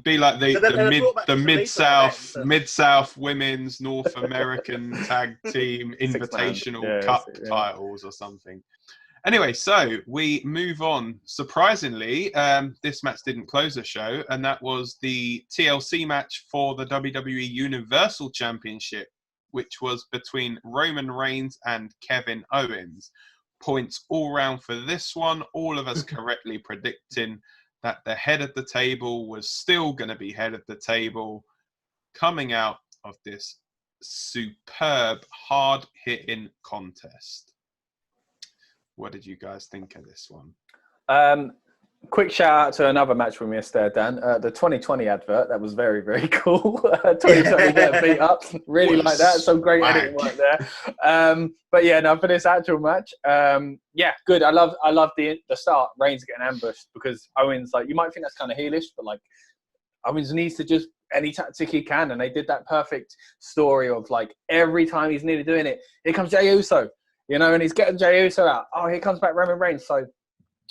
be like the mid South women's North American tag team invitational cup titles or something. Anyway, so we move on. Surprisingly, this match didn't close the show, and that was the TLC match for the WWE Universal Championship, which was between Roman Reigns and Kevin Owens. Points all round for this one. All of us correctly predicting that the head of the table was still going to be head of the table, coming out of this superb, hard-hitting contest. What did you guys think of this one? Quick shout out to another match we missed there, Dan. The 2020 advert. That was very, very cool. 2020 get beat up. Really like that. Some great editing work there. But yeah, no, for this actual match, yeah, good. I love the start. Reigns getting ambushed because Owens, like, you might think that's kind of heelish, but like Owens needs to just any tactic he can, and they did that perfect story of like every time he's nearly doing it, here comes Jey Uso. You know, and he's getting Jey Uso out. Oh, here comes back Roman Reigns. So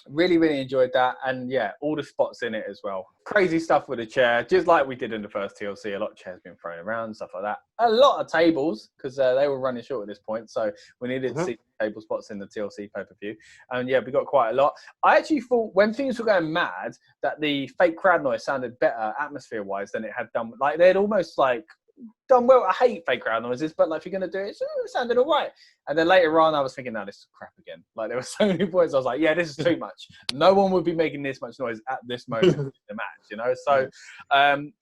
really, really enjoyed that. And yeah, all the spots in it as well. Crazy stuff with the chair, just like we did in the first TLC. A lot of chairs being thrown around, stuff like that. A lot of tables, because they were running short at this point. So we needed to see table spots in the TLC pay-per-view. And yeah, we got quite a lot. I actually thought when things were going mad that the fake crowd noise sounded better atmosphere-wise than it had done. Like, they'd almost like done well. I hate fake crowd noises, but like if you're going to do it, it sounded all right. And then later on, I was thinking, no, this is crap again. Like, there were so many points I was like, yeah, this is too much. No one would be making this much noise at this moment in the match, you know? So,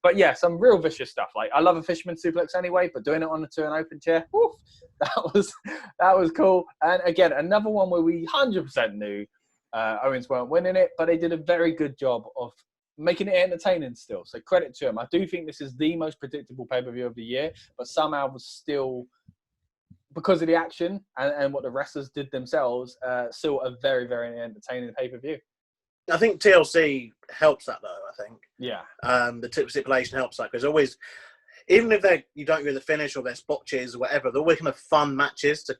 but yeah, some real vicious stuff. Like, I love a fisherman suplex anyway, but doing it onto an open chair, woof, that was cool. And again, another one where we 100% knew Owens weren't winning it, but they did a very good job of making it entertaining still. So credit to him. I do think this is the most predictable pay-per-view of the year, but somehow was still, because of the action and what the wrestlers did themselves, still a very, very entertaining pay-per-view. I think TLC helps that, though, I think. Yeah. The stipulation helps that, because always, even if you don't get the finish or they're spotches or whatever, they're always kind of fun matches to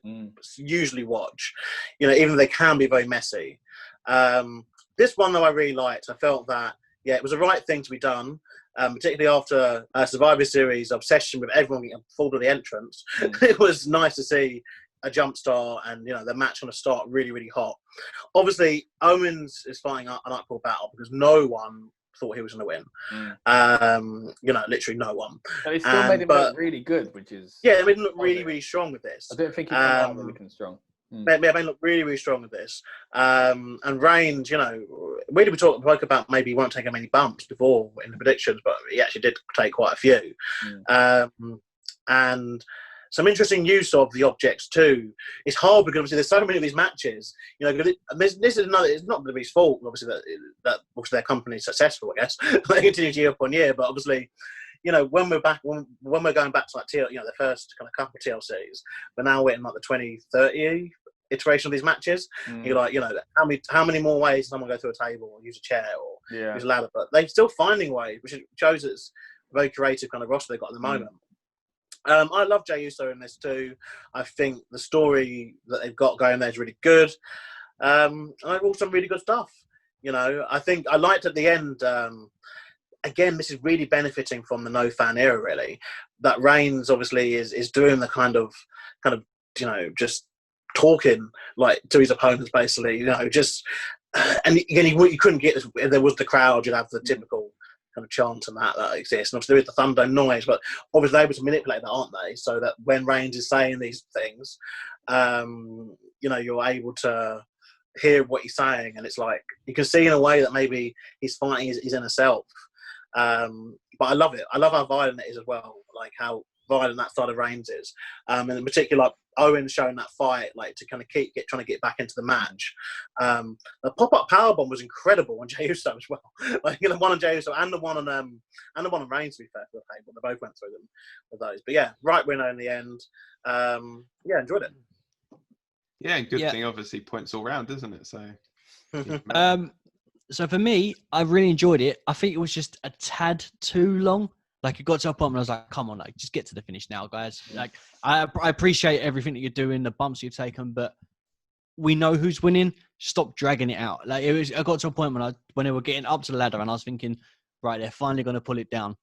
usually watch, you know, even if they can be very messy. This one, though, I really liked. I felt that, yeah, it was the right thing to be done, particularly after Survivor Series obsession with everyone getting pulled to the entrance. It was nice to see a jump start and, you know, the match going to start really, really hot. Obviously, Owens is fighting an uphill battle because no one thought he was going to win. You know, literally no one. But he still made him look really good, which is... Yeah, it made him look really, really strong with this. I didn't think he came out looking strong. They look really, really strong with this. And Reigns, you know, we spoke about maybe he won't take many bumps before in the predictions, but he actually did take quite a few. And some interesting use of the objects too. It's hard because obviously there's so many of these matches. You know, this is another. It's not WWE's fault, obviously, that their company's successful. I guess they continue year upon year, but obviously, you know, when we're going back to like the first kind of couple of TLCs, but now we're in like the 20, 30 iteration of these matches. You're like, you know, how many more ways does someone go through a table or use a chair or use a ladder? But they're still finding ways, which shows it's a very creative kind of roster they've got at the moment. I love Jey Uso in this too. I think the story that they've got going there is really good. And also some really good stuff. You know, I think I liked at the end. Again, this is really benefiting from the no fan era, really. That Reigns obviously is doing the kind of you know, just talking like to his opponents, basically. You know, just and again, you couldn't get this if there was the crowd. You'd have the typical kind of chant and that exists. And obviously there is the Thunderdome noise, but obviously they're able to manipulate that, aren't they? So that when Reigns is saying these things, you know, you're able to hear what he's saying, and it's like you can see in a way that maybe he's fighting his inner self. But I love it. I love how violent it is as well, like how violent that side of Reigns is. And in particular, like Owens showing that fight, like to kind of trying to get back into the match. The pop-up powerbomb was incredible on Jey Uso as well. Like, you know, one on Jey Uso and the one on Reigns, to be fair, for the table. They both went through them with those. But yeah, right winner in the end. Yeah, enjoyed it. Yeah, and good thing, obviously, points all round, isn't it? So, so for me, I really enjoyed it. I think it was just a tad too long. Like, it got to a point where I was like, come on, like, just get to the finish now, guys. Like, I appreciate everything that you're doing, the bumps you've taken, but we know who's winning. Stop dragging it out. Like, I got to a point when they were getting up to the ladder and I was thinking, right, they're finally going to pull it down.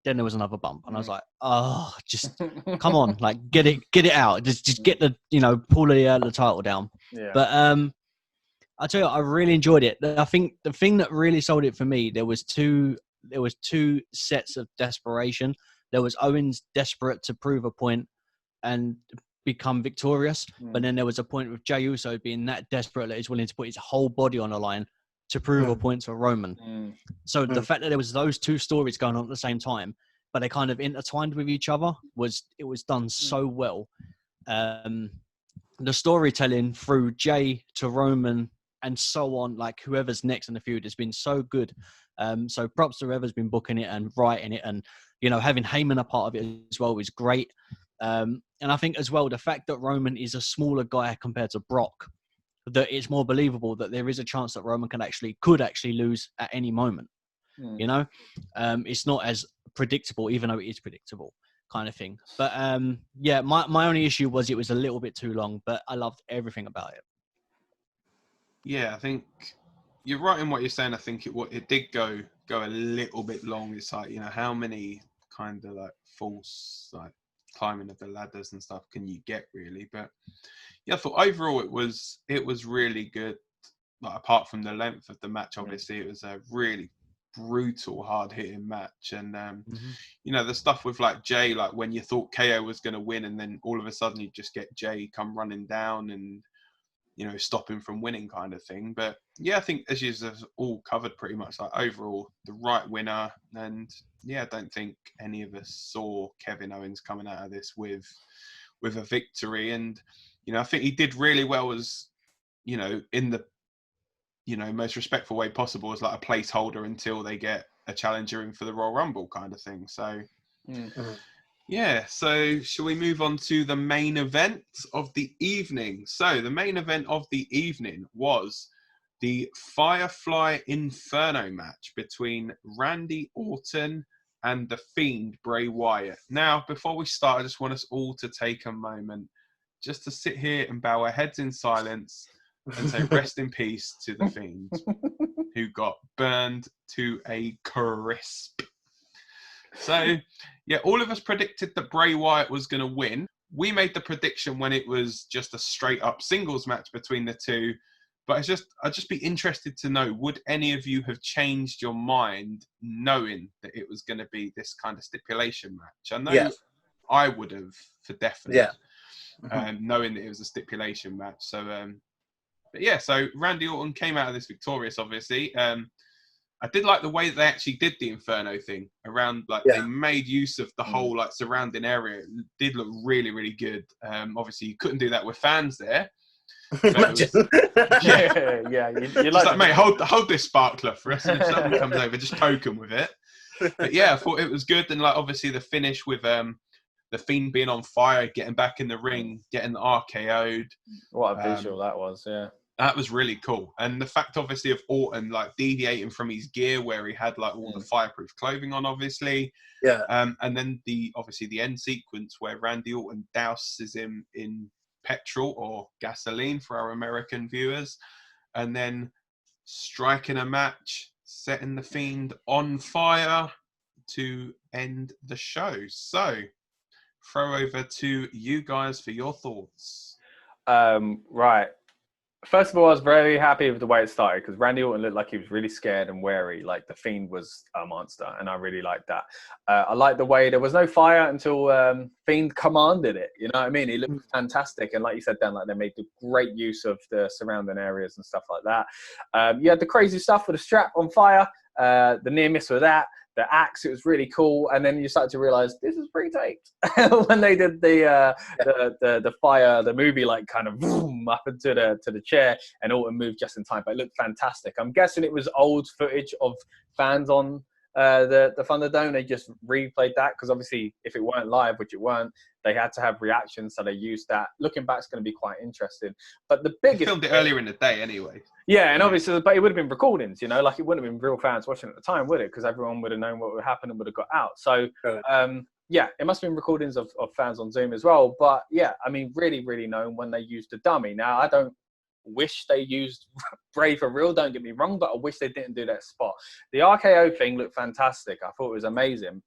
Then there was another bump. And I was like, oh, just come on, like, get it out. Just get the, you know, pull the title down. Yeah. But I tell you, I really enjoyed it. I think the thing that really sold it for me, there was two sets of desperation. There was Owens desperate to prove a point and become victorious, but then there was a point with Jey Uso being that desperate that he's willing to put his whole body on the line to prove a point for Roman. So the fact that there was those two stories going on at the same time, but they kind of intertwined with each other, was done so well. The storytelling through Jey to Roman and so on, like whoever's next in the feud, has been so good. So props to whoever's been booking it and writing it, and having Heyman a part of it as well is great. And I think as well, the fact that Roman is a smaller guy compared to Brock, that it's more believable that there is a chance that Roman could actually lose at any moment. It's not as predictable, even though it is predictable, kind of thing. But yeah, my only issue was it was a little bit too long, but I loved everything about it. Yeah, I think you're right in what you're saying. I think it did go a little bit long. It's like, how many kind of like false like climbing of the ladders and stuff can you get really? But yeah, I thought overall it was really good. Like, apart from the length of the match, obviously it was a really brutal, hard hitting match. And the stuff with like Jey, like when you thought KO was going to win, and then all of a sudden you just get Jey come running down and stop him from winning, kind of thing. But yeah, I think as you've all covered pretty much, like overall the right winner. And yeah, I don't think any of us saw Kevin Owens coming out of this with a victory. And I think he did really well as in the most respectful way possible, as like a placeholder until they get a challenger in for the Royal Rumble, kind of thing. So yeah, so shall we move on to the main event of the evening? So the main event of the evening was the Firefly Inferno match between Randy Orton and the Fiend, Bray Wyatt. Now, before we start, I just want us all to take a moment just to sit here and bow our heads in silence and say rest in peace to the Fiend, who got burned to a crisp. So, yeah, all of us predicted that Bray Wyatt was going to win. We made the prediction when it was just a straight-up singles match between the two. But I'd just be interested to know, would any of you have changed your mind knowing that it was going to be this kind of stipulation match? I know I would have, for definite, knowing that it was a stipulation match. So, but yeah, so Randy Orton came out of this victorious, obviously. I did like the way that they actually did the Inferno thing around, like they made use of the whole like surrounding area. It did look really, really good. Obviously, you couldn't do that with fans there. So you like mate, hold this sparkler for us, and if someone comes over, just poke them with it. But yeah, I thought it was good, and like obviously the finish with the Fiend being on fire, getting back in the ring, getting RKO'd. What a visual that was, yeah. That was really cool. And the fact, obviously, of Orton, like, deviating from his gear where he had, like, all the fireproof clothing on, obviously. Yeah. And then, the end sequence where Randy Orton douses him in petrol or gasoline for our American viewers. And then striking a match, setting the Fiend on fire to end the show. So, throw over to you guys for your thoughts. Right. First of all, I was very happy with the way it started because Randy Orton looked like he was really scared and wary, like the Fiend was a monster, and I really liked that. I liked the way there was no fire until Fiend commanded it. You know what I mean? He looked fantastic, and like you said, Dan, like they made the great use of the surrounding areas and stuff like that. You had the crazy stuff with the strap on fire, the near miss with that. The axe, it was really cool, and then you start to realize this is pre-taped when they did the fire, the movie, like kind of boom up into the chair, and Orton moved just in time. But it looked fantastic. I'm guessing it was old footage of fans on the Thunderdome. They just replayed that because obviously, if it weren't live, which it weren't, they had to have reactions, so they used that. Looking back, it's going to be quite interesting. But the biggest, they filmed it earlier in the day, anyway. Yeah, and obviously, but it would have been recordings, you know, like it wouldn't have been real fans watching at the time, would it? Because everyone would have known what would happen and would have got out. So, yeah, it must have been recordings of fans on Zoom as well. But yeah, I mean, really, really known when they used a dummy. Now, I don't wish they used Bray for real, don't get me wrong, but I wish they didn't do that spot. The RKO thing looked fantastic. I thought it was amazing.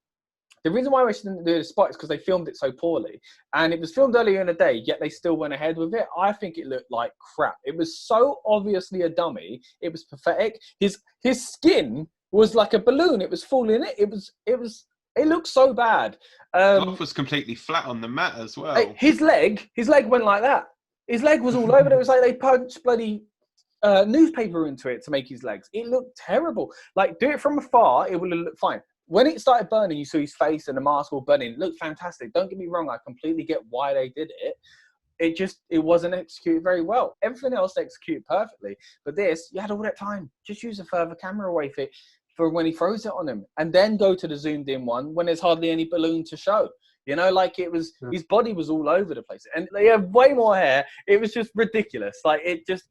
the reason why we didn't do the spot is because they filmed it so poorly. And it was filmed earlier in the day, yet they still went ahead with it. I think it looked like crap. It was so obviously a dummy. It was pathetic. His skin was like a balloon. It was falling. It looked so bad. Cloth was completely flat on the mat as well. His leg went like that. His leg was all over. It was like they punched bloody newspaper into it to make his legs. It looked terrible. Like, do it from afar, it would have looked fine. When it started burning, you saw his face and the mask all burning. It looked fantastic. Don't get me wrong. I completely get why they did it. It wasn't executed very well. Everything else executed perfectly. But this, you had all that time. Just use a further camera away for when he throws it on him. And then go to the zoomed in one when there's hardly any balloon to show. You know, like it was, his body was all over the place. And they had way more hair. It was just ridiculous. Like, it just,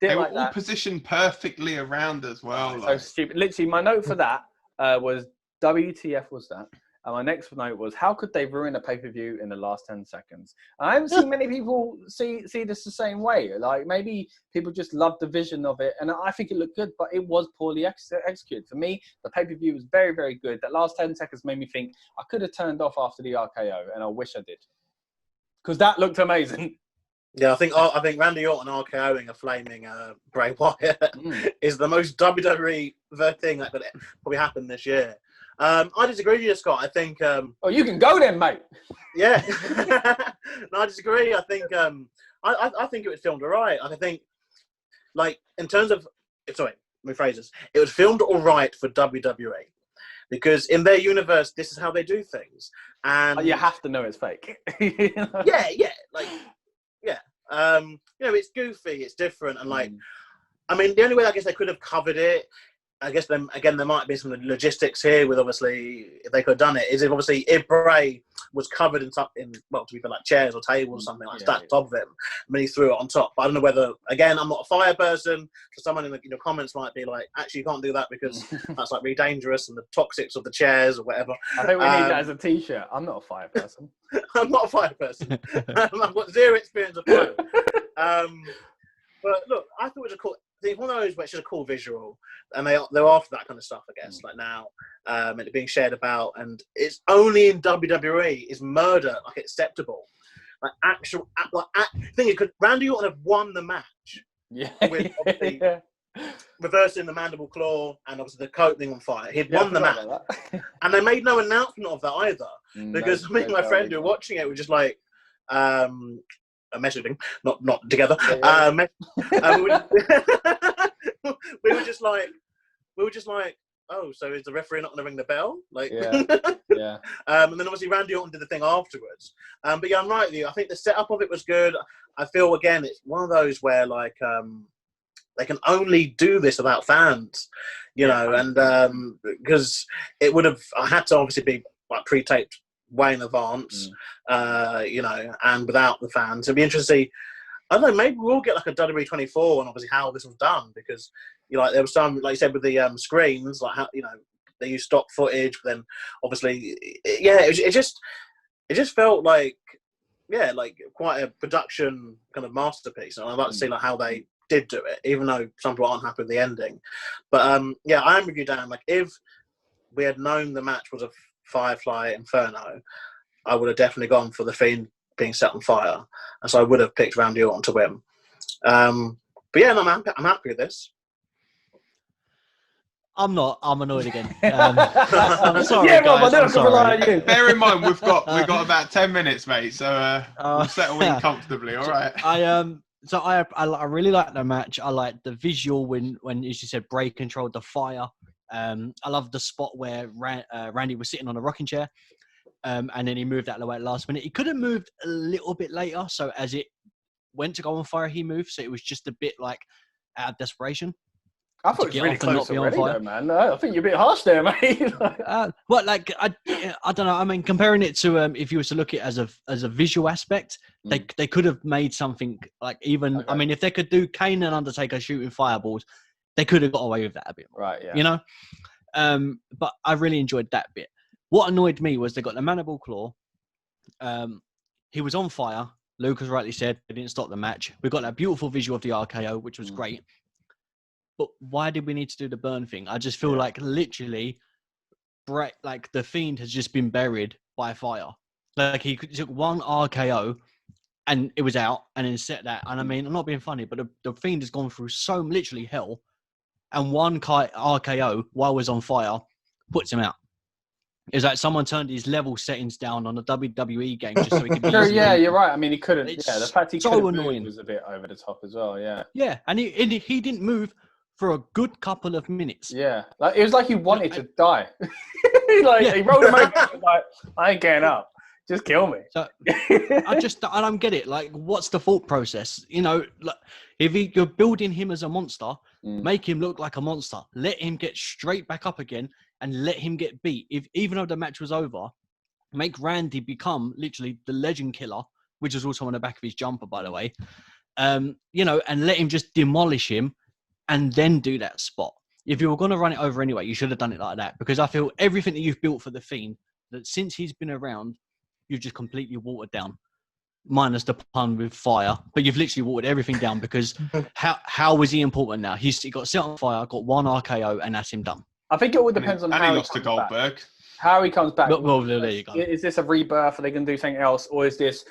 they were all positioned perfectly around as well. So stupid. Literally, my note for that was WTF was that. And my next note was, how could they ruin a pay-per-view in the last 10 seconds? And I haven't seen many people see this the same way. Like, maybe people just loved the vision of it. And I think it looked good, but it was poorly executed. For me, the pay-per-view was very, very good. That last 10 seconds made me think I could have turned off after the RKO, and I wish I did. Because that looked amazing. Yeah, I think Randy Orton RKOing a flaming Bray Wyatt is the most WWE thing that could probably happen this year. I disagree with you, Scott. I think... you can go then, mate. Yeah. No, I disagree. I think I think it was filmed all right. I think, like, in terms of... Sorry, let me phrase this. It was filmed all right for WWE. Because in their universe, this is how they do things. And you have to know it's fake. Yeah. Like, yeah. You know, it's goofy. It's different. And, like, I mean, the only way I guess they could have covered it, I guess then again there might be some logistics here with obviously if they could have done it is if Bray was covered in well, to be fair, like chairs or tables or something like that on top of him, and then he threw it on top. But I don't know whether, again, I'm not a fire person, so someone in the comments might be like, actually you can't do that because that's like really dangerous and the toxics of the chairs or whatever. I think we need that as a t-shirt. I'm not a fire person. I'm not a fire person. I've got zero experience of fire. But look, I thought it was a cool. It's one of those where it's just a cool visual, and they're after that kind of stuff, I guess. Like now, and it being shared about, and it's only in WWE is murder like acceptable, like actual thing. It could Randy Orton have won the match, with obviously reversing the mandible claw and obviously the coat thing on fire. He'd won the match, and they made no announcement of that either, because me and my friend who were watching it were just like. Messaging, not together. We were just like, oh, so is the referee not going to ring the bell? Like, yeah. And then obviously Randy Orton did the thing afterwards. But yeah, I'm right with you. I think the setup of it was good. I feel again, it's one of those where like they can only do this without fans, you know, and because it would have, I had to obviously be like pre-taped way in advance, you know, and without the fans. It'd be interesting to see, I don't know, maybe we'll get like a WWE 24 and obviously how this was done, because, you know, like there was some, like you said, with the screens, like how, you know, they use stock footage, but then obviously, it just felt like, like quite a production kind of masterpiece. And I'd like to see like how they did do it, even though some people aren't happy with the ending. But I am with you, Dan. Like if we had known the match was a Firefly Inferno, I would have definitely gone for the Fiend being set on fire, and so I would have picked Randy Orton to win. But yeah, no, I'm happy with this. I'm not. I'm annoyed again. I'm sorry, Guys. Rob, I never rely on you. Bear in mind, we've got about 10 minutes, mate. So we'll settle in comfortably. All right. I really like the match. I like the visual when as you said, Bray controlled the fire. I love the spot where Randy was sitting on a rocking chair, and then he moved out of the way at the last minute. He could have moved a little bit later, so as it went to go on fire, he moved. So it was just a bit like out of desperation. I thought it was really close already, though, man. I think you're a bit harsh there, mate. I don't know. I mean, comparing it to if you were to look at it as a visual aspect, they could have made something like even. Okay. I mean, if they could do Kane and Undertaker shooting fireballs, they could have got away with that a bit, right? Yeah. You know, but I really enjoyed that bit. What annoyed me was they got the mandible claw. He was on fire. Lucas rightly said they didn't stop the match. We got that beautiful visual of the RKO, which was great. But why did we need to do the burn thing? I just feel like literally the Fiend has just been buried by fire. Like he took one RKO and it was out, and then set that. And I mean, I'm not being funny, but the Fiend has gone through so literally hell, and one RKO while he was on fire puts him out. It's like someone turned his level settings down on a WWE game just so he could. Yeah, you're right. I mean, he couldn't. It's the fact he so couldn't annoying. move was a bit over the top as well. Yeah. Yeah, and he didn't move for a good couple of minutes. Yeah, like it was like he wanted to die. He rolled him over. He was like, I ain't getting up. Just kill me. So I don't get it. Like, what's the thought process? You know, like, if you're building him as a monster, make him look like a monster. Let him get straight back up again and let him get beat. Even though the match was over, make Randy become literally the legend killer, which is also on the back of his jumper, by the way. You know, and let him just demolish him and then do that spot. If you were going to run it over anyway, you should have done it like that, because I feel everything that you've built for the Fiend, that since he's been around, you've just completely watered down, minus the pun with fire. But you've literally watered everything down, because how was he important now? He got set on fire, got one RKO, and that's him done. I think it all depends on how he lost to Goldberg. How he comes back. Well, there you go. Is this a rebirth? Are they going to do something else? Or is this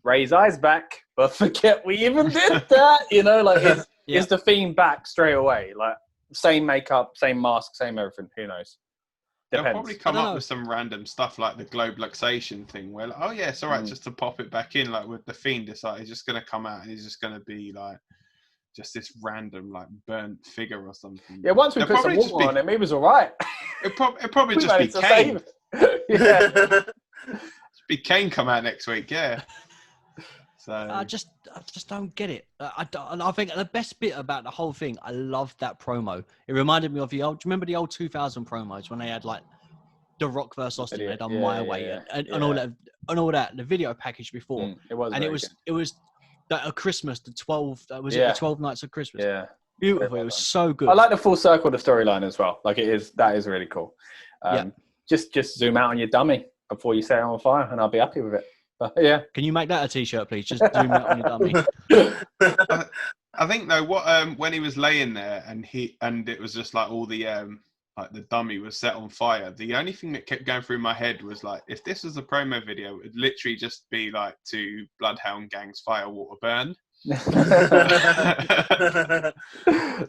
Ray's eyes back, but forget we even did that? You know, like, is the Fiend back straight away? Like, same makeup, same mask, same everything. Who knows? They'll probably come up with some random stuff like the globe luxation thing, where like, oh yeah, it's all right just to pop it back in. Like with the Fiend, it's like he's just going to come out and he's just going to be like just this random like burnt figure or something. Yeah, once we put some water on him, he was all right. It'd probably just be Kane. Yeah, be Kane come out next week. Yeah. So I just don't get it. I think the best bit about the whole thing, I loved that promo. It reminded me of the old. Do you remember the old 2000 promos when they had like The Rock versus Austin? They done My Way and all that. The video package before. It was. And it was that a Christmas, the 12. Was it the 12 nights of Christmas? Yeah. Beautiful. It was so good. I like the full circle of the storyline as well. Like that is really cool. Just zoom out on your dummy before you set it on fire, and I'll be happy with it. But, yeah. Can you make that a t-shirt, please? Just zoom out on your dummy. I think though, when he was laying there and it was just like all the like the dummy was set on fire. The only thing that kept going through my head was like, if this was a promo video, it'd literally just be like 2 Bloodhound Gangs fire water burn.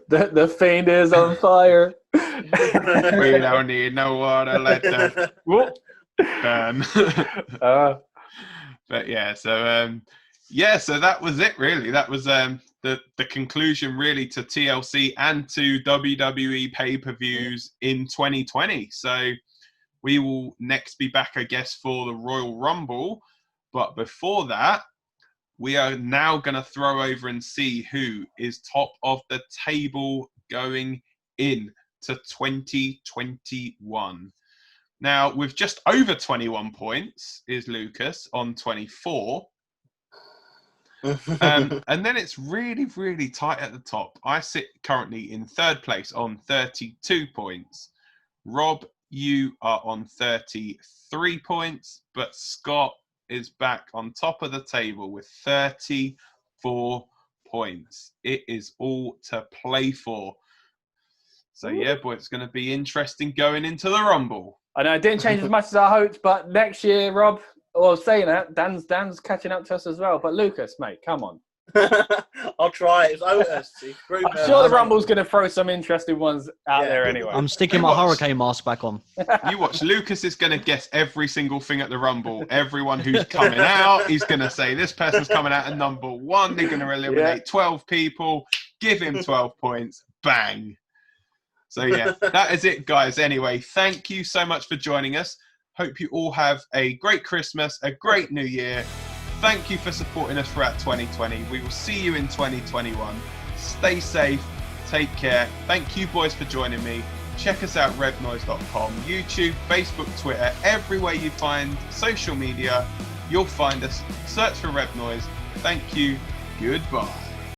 The Fiend is on fire. We don't need no water. Let the burn. But yeah, so that was it really. That was the conclusion really to TLC and to WWE pay-per-views in 2020. So we will next be back, I guess, for the Royal Rumble. But before that, we are now going to throw over and see who is top of the table going in to 2021. Now, with just over 21 points is Lucas on 24. And then it's really, really tight at the top. I sit currently in 3rd place on 32 points. Rob, you are on 33 points, but Scott is back on top of the table with 34 points. It is all to play for. So, yeah, boy, it's going to be interesting going into the Rumble. I know it didn't change as much as I hoped, but next year, Rob, well, saying that, Dan's catching up to us as well. But Lucas, mate, come on. I'll try. It's Otis. I'm sure the Rumble's going to throw some interesting ones out there anyway. I'm sticking my hurricane mask back on. You watch. Lucas is going to guess every single thing at the Rumble. Everyone who's coming out, he's going to say, this person's coming out at number 1. They're going to eliminate 12 people. Give him 12 points. Bang. So, yeah, that is it, guys. Anyway, thank you so much for joining us. Hope you all have a great Christmas, a great New Year. Thank you for supporting us throughout 2020. We will see you in 2021. Stay safe. Take care. Thank you, boys, for joining me. Check us out, rebnoise.com, YouTube, Facebook, Twitter, everywhere you find social media, you'll find us. Search for Red Noise. Thank you. Goodbye.